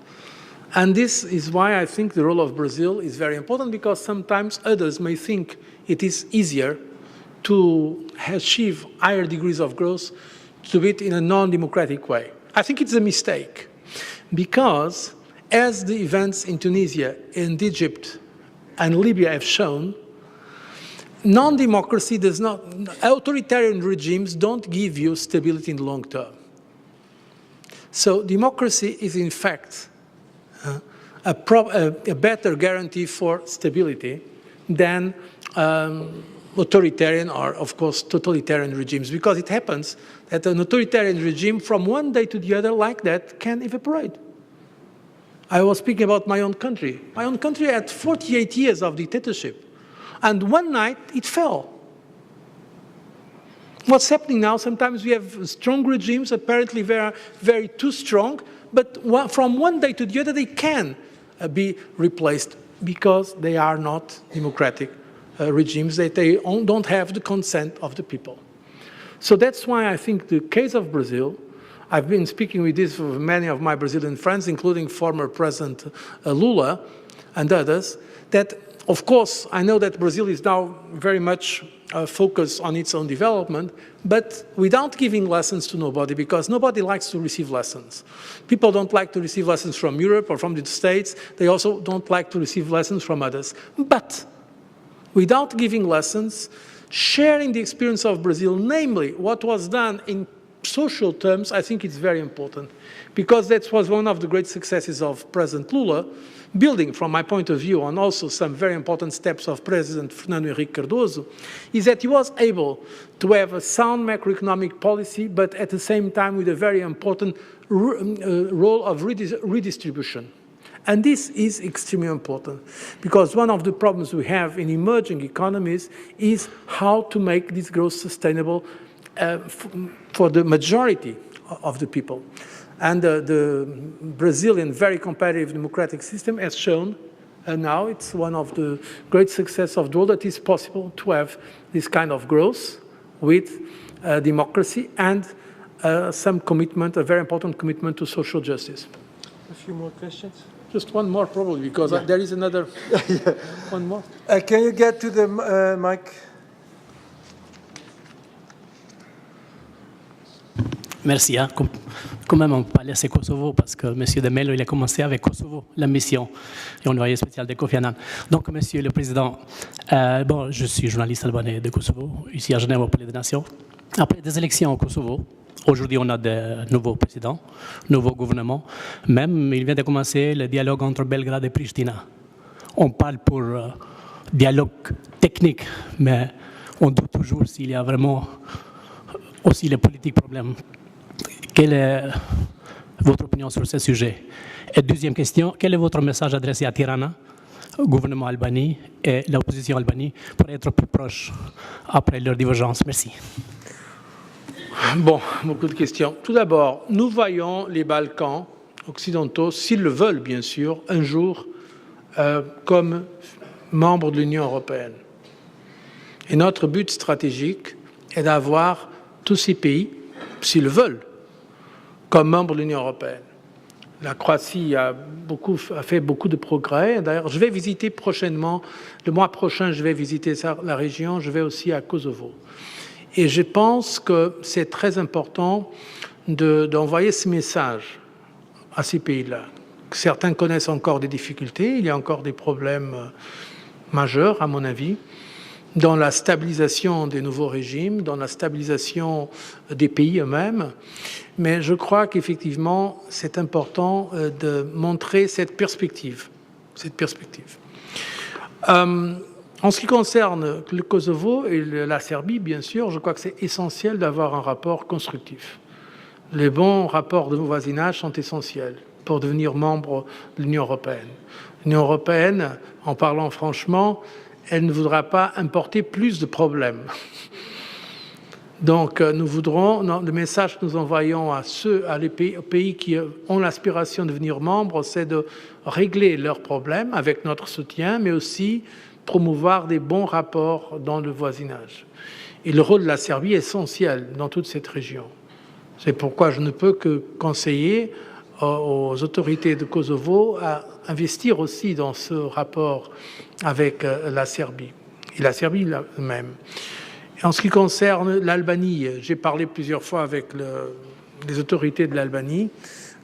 And this is why I think the role of Brazil is very important, because sometimes others may think it is easier to achieve higher degrees of growth to do it in a non-democratic way. I think it's a mistake, because as the events in Tunisia and Egypt and Libya have shown, non-democracy does not, authoritarian regimes don't give you stability in the long term. So democracy is in fact a better guarantee for stability than authoritarian or, of course, totalitarian regimes, because it happens that an authoritarian regime from one day to the other like that can evaporate. I was speaking about my own country. My own country had 48 years of dictatorship, and one night it fell. What's happening now, sometimes we have strong regimes, apparently very, very too strong, but from one day to the other they can be replaced because they are not democratic regimes, that they don't have the consent of the people. So that's why I think the case of Brazil, I've been speaking with this with many of my Brazilian friends, including former President Lula and others, that of course I know that Brazil is now very much focused on its own development, but without giving lessons to nobody, because nobody likes to receive lessons. People don't like to receive lessons from Europe or from the States. They also don't like to receive lessons from others. But without giving lessons, sharing the experience of Brazil, namely what was done in social terms, I think it's very important, because that was one of the great successes of President Lula, building, from my point of view, on also some very important steps of President Fernando Henrique Cardoso, is that he was able to have a sound macroeconomic policy, but at the same time with a very important role of redistribution. And this is extremely important, because one of the problems we have in emerging economies is how to make this growth sustainable for the majority of the people. And the Brazilian very competitive democratic system has shown, and now it's one of the great success of the world, that it's possible to have this kind of growth with democracy and some commitment, a very important commitment to social justice. A few more questions? Just one more probably, because there is another one more. Can you get to the mic? Merci. Quand même, on parlait c'est Kosovo, parce que M. de Mello, il a commencé avec Kosovo, la mission, et envoyé spécial de Kofi Annan. Donc, Monsieur le Président, je suis journaliste albanais de Kosovo, ici à Genève au Palais des Nations. Après des élections au Kosovo, aujourd'hui on a de nouveaux présidents, nouveau gouvernement. Même, il vient de commencer le dialogue entre Belgrade et Pristina. On parle pour dialogue technique, mais on doute toujours s'il y a vraiment aussi les politiques problèmes. Quelle est votre opinion sur ce sujet? Et deuxième question, quel est votre message adressé à Tirana, au gouvernement albanais et l'opposition albanais pour être plus proches après leur divergence? Merci. Bon, beaucoup de questions. Tout d'abord, nous voyons les Balkans occidentaux, s'ils le veulent bien sûr, un jour comme membres de l'Union européenne. Et notre but stratégique est d'avoir tous ces pays, s'ils le veulent, comme membres de l'Union européenne. La Croatie a fait beaucoup de progrès. D'ailleurs, je vais visiter prochainement, le mois prochain, je vais visiter la région, je vais aussi à Kosovo. Et je pense que c'est très important d'envoyer ce message à ces pays-là. Certains connaissent encore des difficultés, il y a encore des problèmes majeurs, à mon avis, dans la stabilisation des nouveaux régimes, dans la stabilisation des pays eux-mêmes. Mais je crois qu'effectivement, c'est important de montrer cette perspective. En ce qui concerne le Kosovo et la Serbie, bien sûr, je crois que c'est essentiel d'avoir un rapport constructif. Les bons rapports de voisinage sont essentiels. pour devenir membre de l'Union européenne. L'Union européenne, en parlant franchement, elle ne voudra pas importer plus de problèmes. Donc, nous voudrons, le message que nous envoyons aux pays qui ont l'aspiration de devenir membres, c'est de régler leurs problèmes avec notre soutien, mais aussi promouvoir des bons rapports dans le voisinage. Et le rôle de la Serbie est essentiel dans toute cette région. C'est pourquoi je ne peux que conseiller aux autorités de Kosovo à investir aussi dans ce rapport avec la Serbie, et la Serbie même. En ce qui concerne l'Albanie, j'ai parlé plusieurs fois avec les autorités de l'Albanie.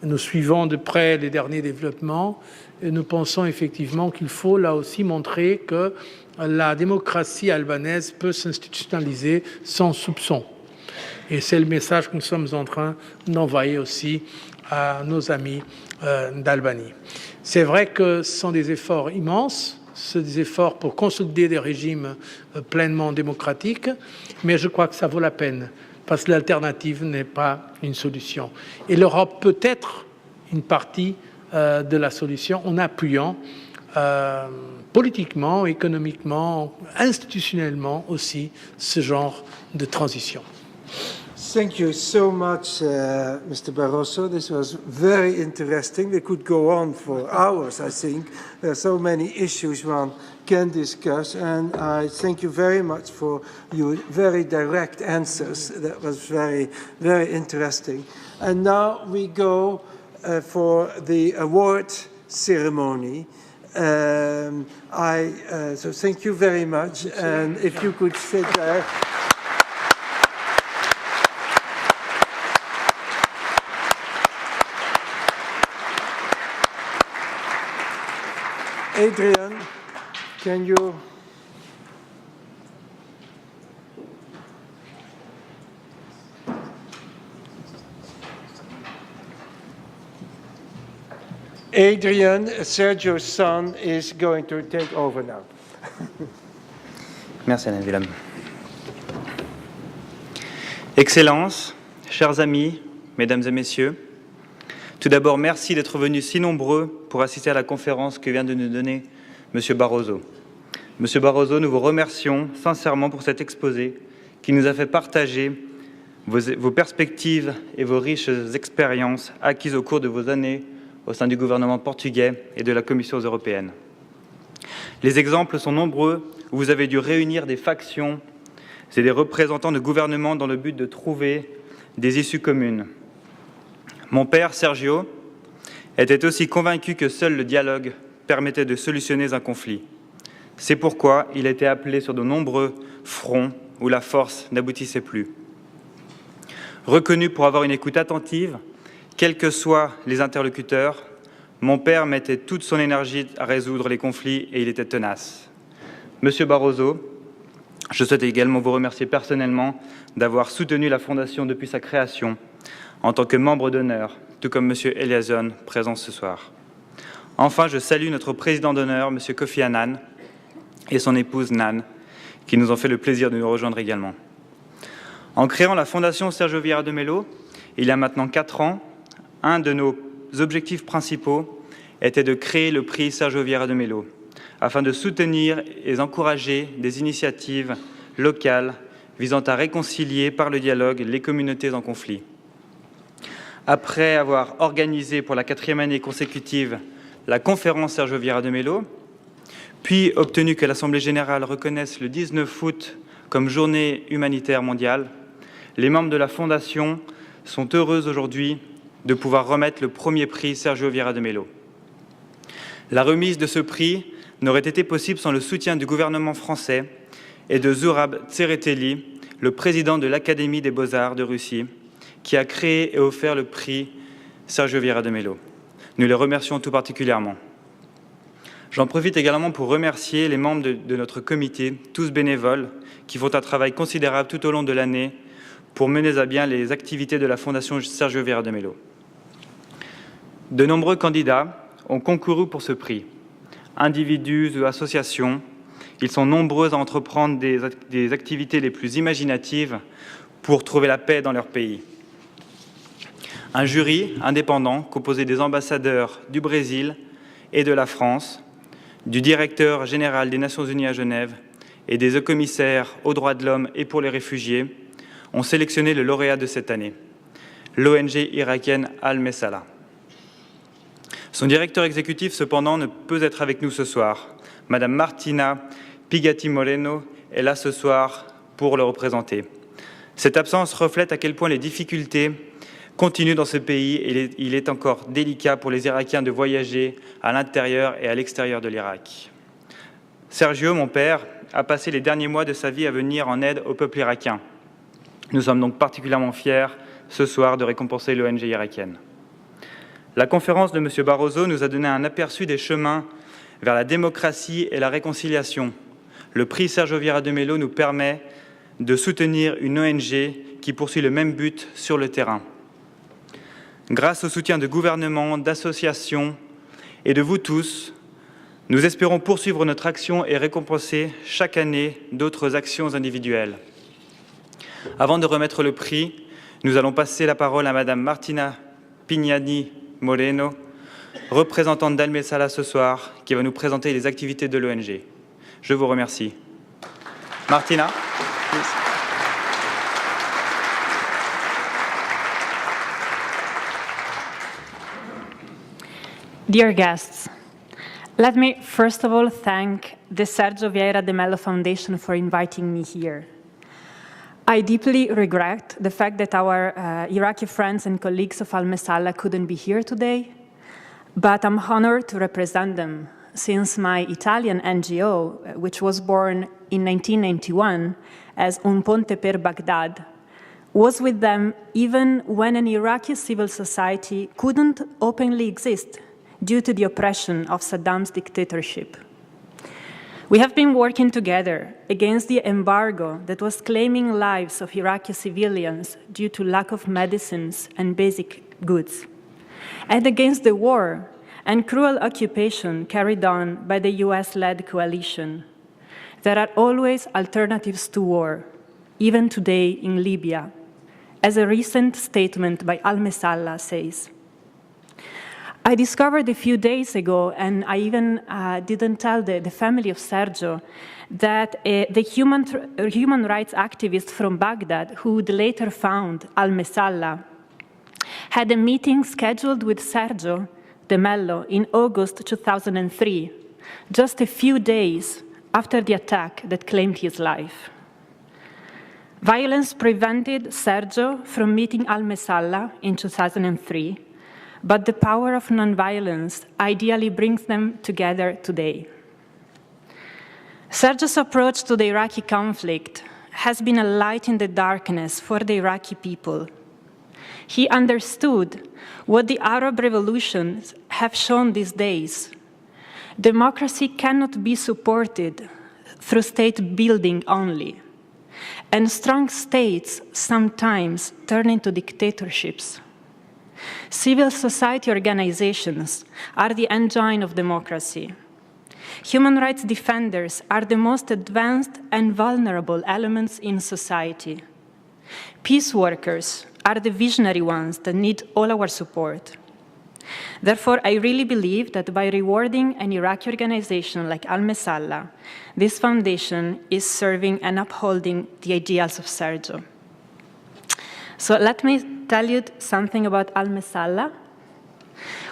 Nous suivons de près les derniers développements et nous pensons effectivement qu'il faut là aussi montrer que la démocratie albanaise peut s'institutionnaliser sans soupçon. Et c'est le message que nous sommes en train d'envoyer aussi à nos amis d'Albanie. C'est vrai que ce sont des efforts immenses, c'est des efforts pour consolider des régimes pleinement démocratiques, mais je crois que ça vaut la peine, parce que l'alternative n'est pas une solution. Et l'Europe peut être une partie de la solution en appuyant politiquement, économiquement, institutionnellement aussi ce genre de transition. Thank you so much, Mr. Barroso. This was very interesting. We could go on for hours, I think. There are so many issues one can discuss, and I thank you very much for your very direct answers. That was very, very interesting. And now we go for the award ceremony. So thank you very much, and if you could sit there. Adrian, can you... Adrian, Sergio's son, is going to take over now. Merci Alain Willem. Excellences, chers amis, mesdames et messieurs, tout d'abord, merci d'être venus si nombreux pour assister à la conférence que vient de nous donner M. Barroso. Monsieur Barroso, nous vous remercions sincèrement pour cet exposé qui nous a fait partager vos perspectives et vos riches expériences acquises au cours de vos années au sein du gouvernement portugais et de la Commission européenne. Les exemples sont nombreux où vous avez dû réunir des factions et des représentants de gouvernements dans le but de trouver des issues communes. Mon père, Sergio, était aussi convaincu que seul le dialogue permettait de solutionner un conflit. C'est pourquoi il était appelé sur de nombreux fronts où la force n'aboutissait plus. Reconnu pour avoir une écoute attentive, quels que soient les interlocuteurs, mon père mettait toute son énergie à résoudre les conflits et il était tenace. Monsieur Barroso, je souhaite également vous remercier personnellement d'avoir soutenu la Fondation depuis sa création en tant que membre d'honneur, tout comme M. Eliasson, présent ce soir. Enfin, je salue notre président d'honneur, M. Kofi Annan, et son épouse Nan, qui nous ont fait le plaisir de nous rejoindre également. En créant la Fondation Sergio Vieira de Mello, il y a maintenant 4 ans, un de nos objectifs principaux était de créer le prix Sergio Vieira de Mello, afin de soutenir et encourager des initiatives locales visant à réconcilier par le dialogue les communautés en conflit. Après avoir organisé pour la 4e année consécutive la conférence Sergio Vieira de Mello, puis obtenu que l'Assemblée générale reconnaisse le 19 août comme journée humanitaire mondiale, les membres de la Fondation sont heureux aujourd'hui de pouvoir remettre le premier prix Sergio Vieira de Mello. La remise de ce prix n'aurait été possible sans le soutien du gouvernement français et de Zurab Tsereteli, le président de l'Académie des Beaux-Arts de Russie, qui a créé et offert le prix Sergio Vieira de Mello. Nous les remercions tout particulièrement. J'en profite également pour remercier les membres de notre comité, tous bénévoles, qui font un travail considérable tout au long de l'année pour mener à bien les activités de la Fondation Sergio Vieira de Mello. De nombreux candidats ont concouru pour ce prix. Individus ou associations, ils sont nombreux à entreprendre des activités les plus imaginatives pour trouver la paix dans leur pays. Un jury indépendant composé des ambassadeurs du Brésil et de la France, du directeur général des Nations Unies à Genève et des haut-commissaires aux droits de l'homme et pour les réfugiés ont sélectionné le lauréat de cette année, l'ONG irakienne Al-Messalah. Son directeur exécutif, cependant, ne peut être avec nous ce soir. Madame Martina Pigatti Moreno est là ce soir pour le représenter. Cette absence reflète à quel point les difficultés continuent dans ce pays et il est encore délicat pour les Irakiens de voyager à l'intérieur et à l'extérieur de l'Irak. Sergio, mon père, a passé les derniers mois de sa vie à venir en aide au peuple irakien. Nous sommes donc particulièrement fiers ce soir de récompenser l'ONG irakienne. La conférence de M. Barroso nous a donné un aperçu des chemins vers la démocratie et la réconciliation. Le prix Sergio Vieira de Mello nous permet de soutenir une ONG qui poursuit le même but sur le terrain. Grâce au soutien de gouvernements, d'associations et de vous tous, nous espérons poursuivre notre action et récompenser chaque année d'autres actions individuelles. Avant de remettre le prix, nous allons passer la parole à Madame Martina Pigatti Moreno, représentante d'Al-Messalah ce soir, qui va nous présenter les activités de l'ONG. Je vous remercie. Martina, please. Dear guests, let me first of all thank the Sergio Vieira de Mello Foundation for inviting me here. I deeply regret the fact that our Iraqi friends and colleagues of Al-Messalah couldn't be here today, but I'm honored to represent them since my Italian NGO, which was born in 1991 as Un Ponte per Baghdad, was with them even when an Iraqi civil society couldn't openly exist due to the oppression of Saddam's dictatorship. We have been working together against the embargo that was claiming lives of Iraqi civilians due to lack of medicines and basic goods, and against the war and cruel occupation carried on by the US-led coalition. There are always alternatives to war, even today in Libya, as a recent statement by Al-Messalah says. I discovered a few days ago, and I even didn't tell the family of Sergio, that the human rights activist from Baghdad, who would later found Al-Messalah, had a meeting scheduled with Sergio de Mello in August 2003, just a few days after the attack that claimed his life. Violence prevented Sergio from meeting Al-Messalah in 2003, but the power of nonviolence ideally brings them together today. Sergio's approach to the Iraqi conflict has been a light in the darkness for the Iraqi people. He understood what the Arab revolutions have shown these days. Democracy cannot be supported through state building only, and strong states sometimes turn into dictatorships. Civil society organizations are the engine of democracy. Human rights defenders are the most advanced and vulnerable elements in society. Peace workers are the visionary ones that need all our support. Therefore, I really believe that by rewarding an Iraqi organization like Al-Messalah, this foundation is serving and upholding the ideals of Sergio. So let me tell you something about Al-Messalah,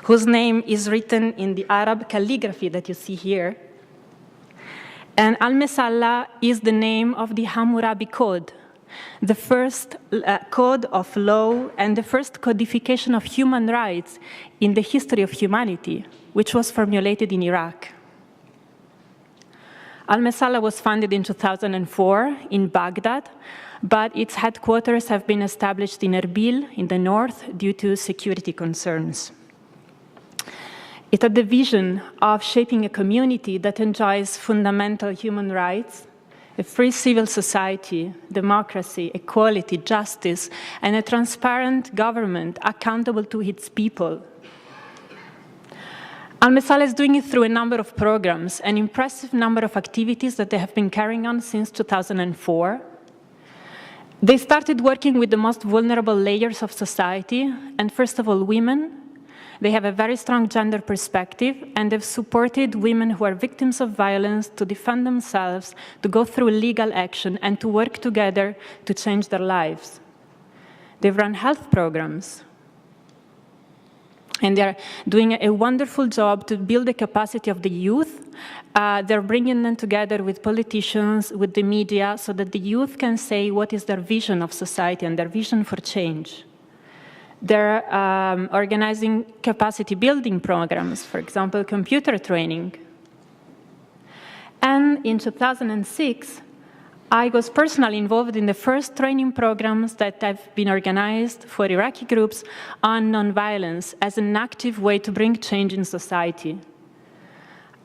whose name is written in the Arab calligraphy that you see here. And Al-Messalah is the name of the Hammurabi Code, the first code of law and the first codification of human rights in the history of humanity, which was formulated in Iraq. Al-Messalah was founded in 2004 in Baghdad, but its headquarters have been established in Erbil in the north due to security concerns. It had the vision of shaping a community that enjoys fundamental human rights, a free civil society, democracy, equality, justice, and a transparent government accountable to its people. Al-Messalah is doing it through a number of programs, an impressive number of activities that they have been carrying on since 2004. They started working with the most vulnerable layers of society, and first of all, women. They have a very strong gender perspective, and they've supported women who are victims of violence to defend themselves, to go through legal action, and to work together to change their lives. They've run health programs, and they're doing a wonderful job to build the capacity of the youth. They're bringing them together with politicians, with the media, so that the youth can say what is their vision of society and their vision for change. They're organizing capacity building programs, for example, computer training. And in 2006, I was personally involved in the first training programs that have been organized for Iraqi groups on nonviolence as an active way to bring change in society.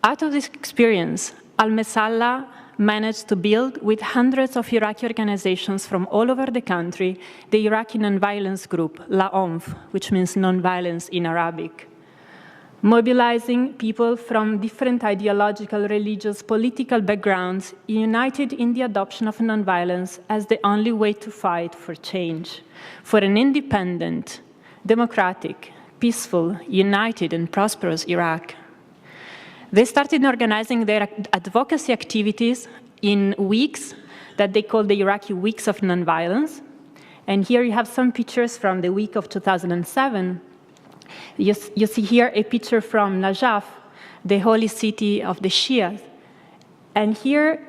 Out of this experience, Al-Mesalla managed to build with hundreds of Iraqi organizations from all over the country the Iraqi nonviolence group, LaOnf, which means nonviolence in Arabic, mobilizing people from different ideological, religious, political backgrounds, united in the adoption of nonviolence as the only way to fight for change, for an independent, democratic, peaceful, united, and prosperous Iraq. They started organizing their advocacy activities in weeks that they called the Iraqi Weeks of Nonviolence. And here you have some pictures from the week of 2007. You see here a picture from Najaf, the holy city of the Shias. And here,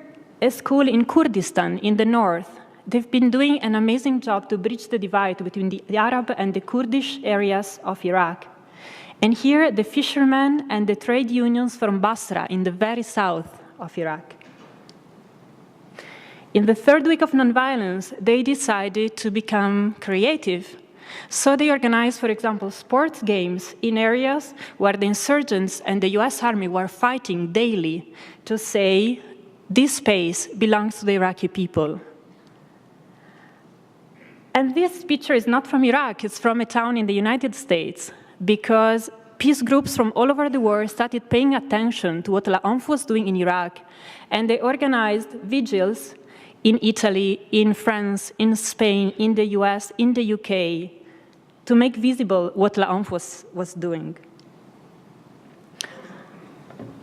a school in Kurdistan in the north. They've been doing an amazing job to bridge the divide between the Arab and the Kurdish areas of Iraq. And here, the fishermen and the trade unions from Basra in the very south of Iraq. In the third week of nonviolence, they decided to become creative. So they organized, for example, sports games in areas where the insurgents and the US Army were fighting daily to say, this space belongs to the Iraqi people. And this picture is not from Iraq, it's from a town in the United States, because peace groups from all over the world started paying attention to what LaOnf was doing in Iraq, and they organized vigils in Italy, in France, in Spain, in the US, in the UK, to make visible what LaOnf was doing.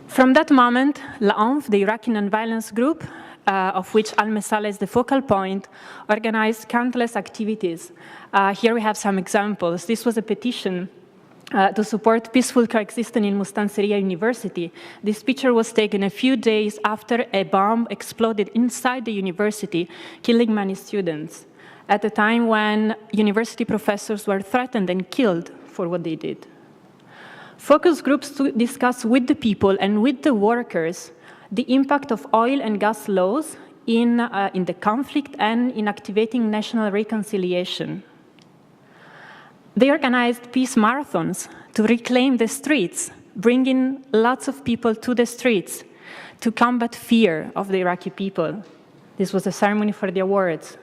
From that moment, LaOnf, the Iraqi nonviolence group, of which Al-Mesalla is the focal point, organized countless activities. Here we have some examples. This was a petition to support peaceful coexistence in Mustansiriya University. This picture was taken a few days after a bomb exploded inside the university, killing many students, at a time when university professors were threatened and killed for what they did. Focus groups to discuss with the people and with the workers the impact of oil and gas laws in the conflict and in activating national reconciliation. They organized peace marathons to reclaim the streets, bringing lots of people to the streets to combat fear of the Iraqi people. This was a ceremony for the awards.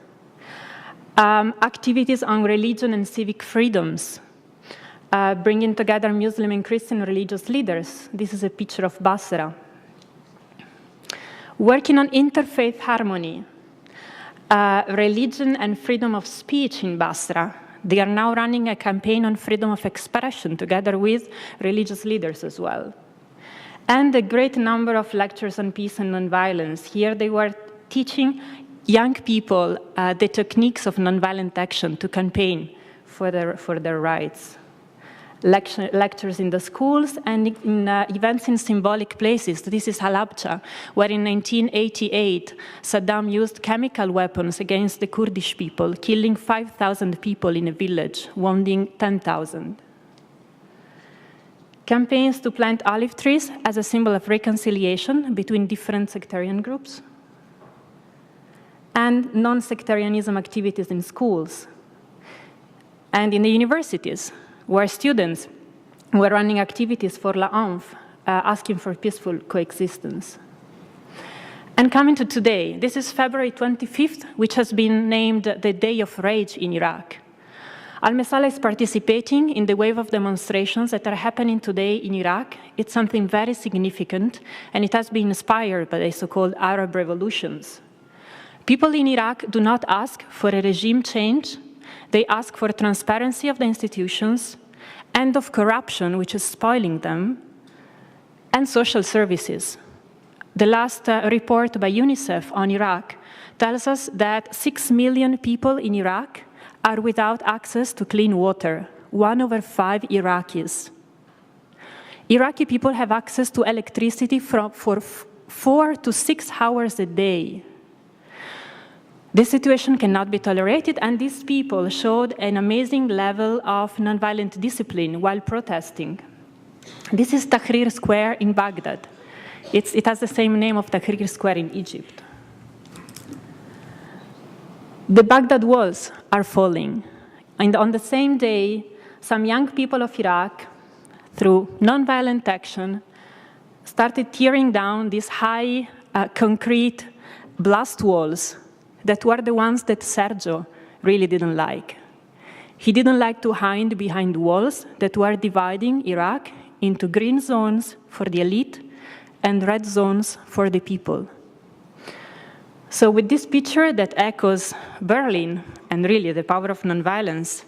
Activities on religion and civic freedoms, bringing together Muslim and Christian religious leaders. This is a picture of Basra. Working on interfaith harmony, religion and freedom of speech in Basra. They are now running a campaign on freedom of expression together with religious leaders as well. And a great number of lectures on peace and nonviolence. Here they were teaching young people the techniques of nonviolent action to campaign for their rights. Lectures in the schools and in events in symbolic places. This is Halabja, where in 1988, Saddam used chemical weapons against the Kurdish people, killing 5,000 people in a village, wounding 10,000. Campaigns to plant olive trees as a symbol of reconciliation between different sectarian groups. And non-sectarianism activities in schools and in the universities, where students were running activities for LaOnf, asking for peaceful coexistence. And coming to today, this is February 25th, which has been named the Day of Rage in Iraq. Al-Mesalla is participating in the wave of demonstrations that are happening today in Iraq. It's something very significant, and it has been inspired by the so-called Arab revolutions. People in Iraq do not ask for a regime change. They ask for transparency of the institutions, end of corruption, which is spoiling them, and social services. The last report by UNICEF on Iraq tells us that 6 million people in Iraq are without access to clean water, 1 over 5 Iraqis. Iraqi people have access to electricity for 4 to 6 hours a day. This situation cannot be tolerated, and these people showed an amazing level of nonviolent discipline while protesting. This is Tahrir Square in Baghdad. It has the same name of Tahrir Square in Egypt. The Baghdad walls are falling. And on the same day, some young people of Iraq, through nonviolent action, started tearing down these high concrete blast walls that were the ones that Sergio really didn't like. He didn't like to hide behind walls that were dividing Iraq into green zones for the elite and red zones for the people. So with this picture that echoes Berlin and really the power of nonviolence,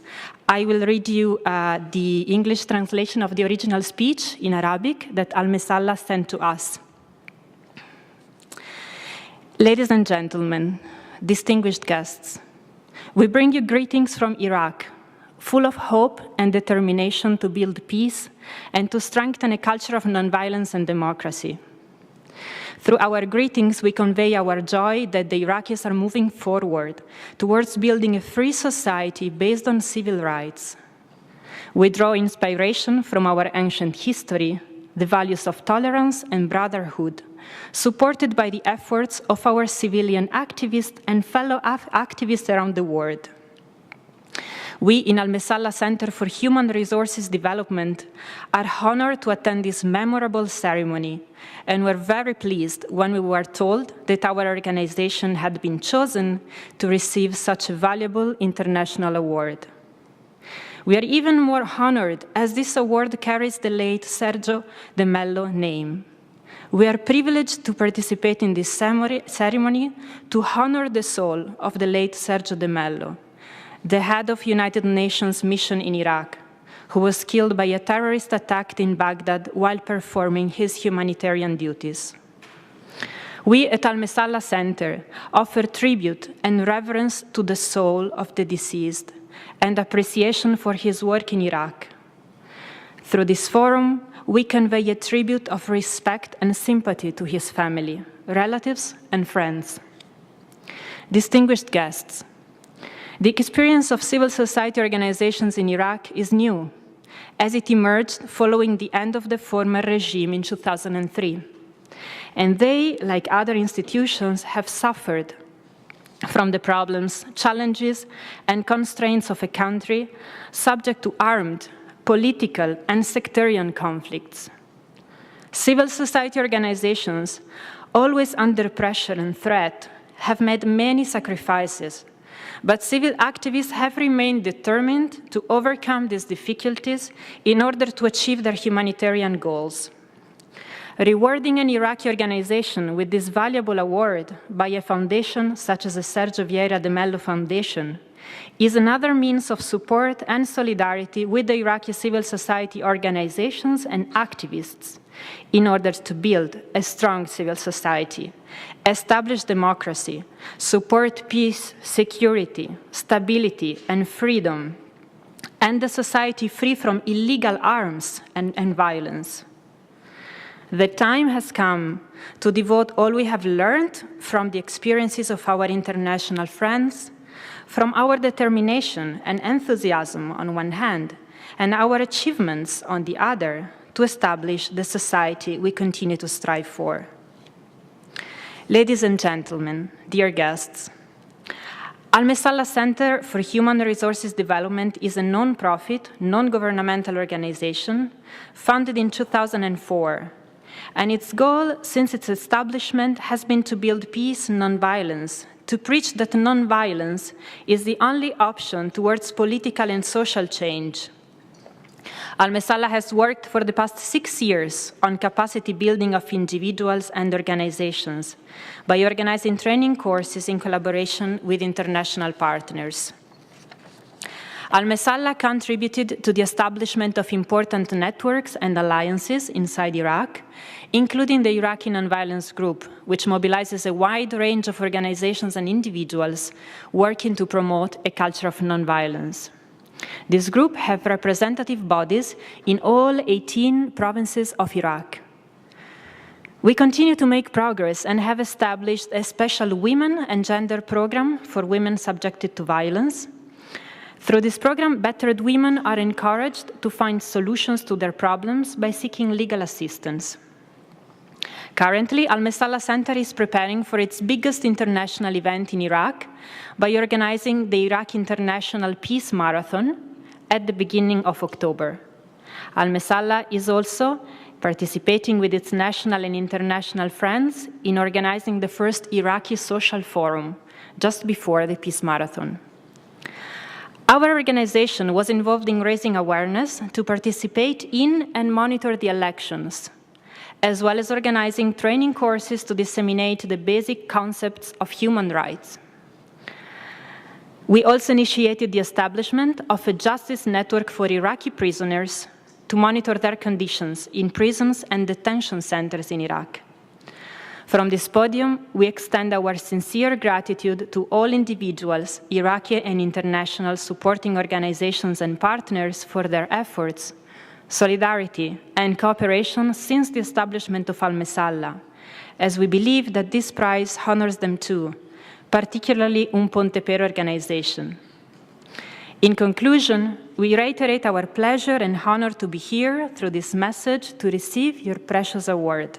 I will read you the English translation of the original speech in Arabic that Al-Mesalla sent to us. Ladies and gentlemen, distinguished guests, we bring you greetings from Iraq, full of hope and determination to build peace and to strengthen a culture of nonviolence and democracy. Through our greetings, we convey our joy that the Iraqis are moving forward towards building a free society based on civil rights. We draw inspiration from our ancient history, the values of tolerance and brotherhood, supported by the efforts of our civilian activists and fellow activists around the world. We in Al-Mesalla Center for Human Resources Development are honored to attend this memorable ceremony, and we're very pleased when we were told that our organization had been chosen to receive such a valuable international award. We are even more honored as this award carries the late Sergio De Mello name. We are privileged to participate in this ceremony to honor the soul of the late Sergio De Mello, the head of United Nations mission in Iraq, who was killed by a terrorist attack in Baghdad while performing his humanitarian duties. We at Al-Mesalla Center offer tribute and reverence to the soul of the deceased and appreciation for his work in Iraq. Through this forum, we convey a tribute of respect and sympathy to his family, relatives, and friends. Distinguished guests, the experience of civil society organizations in Iraq is new, as it emerged following the end of the former regime in 2003. And they, like other institutions, have suffered from the problems, challenges, and constraints of a country subject to armed, political, and sectarian conflicts. Civil society organizations, always under pressure and threat, have made many sacrifices, but civil activists have remained determined to overcome these difficulties in order to achieve their humanitarian goals. Rewarding an Iraqi organization with this valuable award by a foundation such as the Sergio Vieira de Mello Foundation is another means of support and solidarity with the Iraqi civil society organizations and activists in order to build a strong civil society, establish democracy, support peace, security, stability, and freedom, and a society free from illegal arms and violence. The time has come to devote all we have learned from the experiences of our international friends, from our determination and enthusiasm on one hand, and our achievements on the other, to establish the society we continue to strive for. Ladies and gentlemen, dear guests, Al-Mesalla Center for Human Resources Development is a non-profit, non-governmental organization founded in 2004. And its goal since its establishment has been to build peace and nonviolence, to preach that nonviolence is the only option towards political and social change. Al-Mesalla has worked for the past 6 years on capacity building of individuals and organizations by organizing training courses in collaboration with international partners. Al-Mesalla contributed to the establishment of important networks and alliances inside Iraq, including the Iraqi Nonviolence Group, which mobilizes a wide range of organizations and individuals working to promote a culture of nonviolence. This group has representative bodies in all 18 provinces of Iraq. We continue to make progress and have established a special women and gender program for women subjected to violence. Through this program, battered women are encouraged to find solutions to their problems by seeking legal assistance. Currently, Al-Mesalla Center is preparing for its biggest international event in Iraq by organizing the Iraq International Peace Marathon at the beginning of October. Al-Mesalla is also participating with its national and international friends in organizing the first Iraqi Social Forum just before the Peace Marathon. Our organization was involved in raising awareness to participate in and monitor the elections, as well as organizing training courses to disseminate the basic concepts of human rights. We also initiated the establishment of a justice network for Iraqi prisoners to monitor their conditions in prisons and detention centers in Iraq. From this podium, we extend our sincere gratitude to all individuals, Iraqi and international supporting organizations and partners for their efforts, solidarity, and cooperation since the establishment of Al-Mesalla, as we believe that this prize honors them too, particularly Ponte Per organization. In conclusion, we reiterate our pleasure and honor to be here through this message to receive your precious award.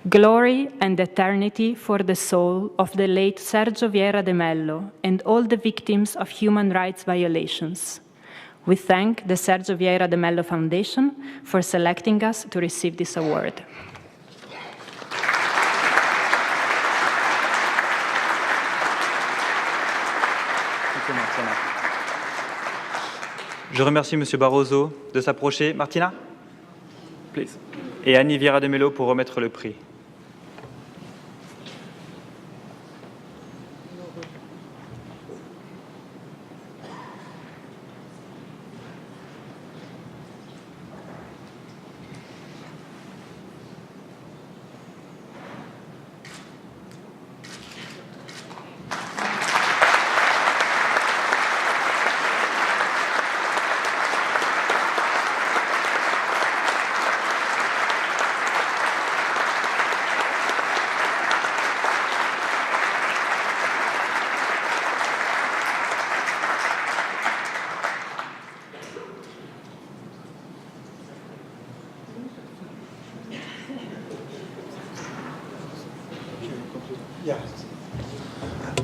Glory and eternity for the soul of the late Sergio Vieira de Mello and all the victims of human rights violations. We thank the Sergio Vieira de Mello Foundation for selecting us to receive this award. Je remercie M. Barroso de s'approcher. Martina, please. Et Annie Vieira de Mello pour remettre le prix.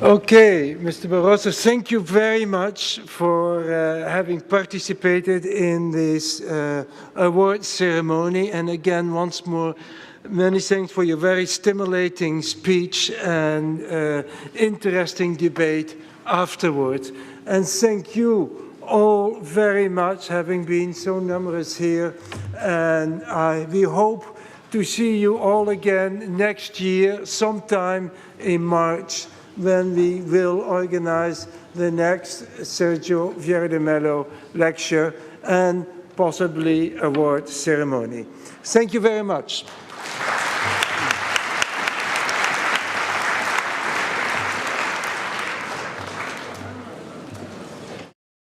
Okay, Mr. Barroso, thank you very much for having participated in this award ceremony. And again, once more, many thanks for your very stimulating speech and interesting debate afterwards. And thank you all very much, having been so numerous here. And we hope to see you all again next year, sometime in March, when we will organize the next Sergio Vieira de Mello lecture and possibly award ceremony. Thank you very much.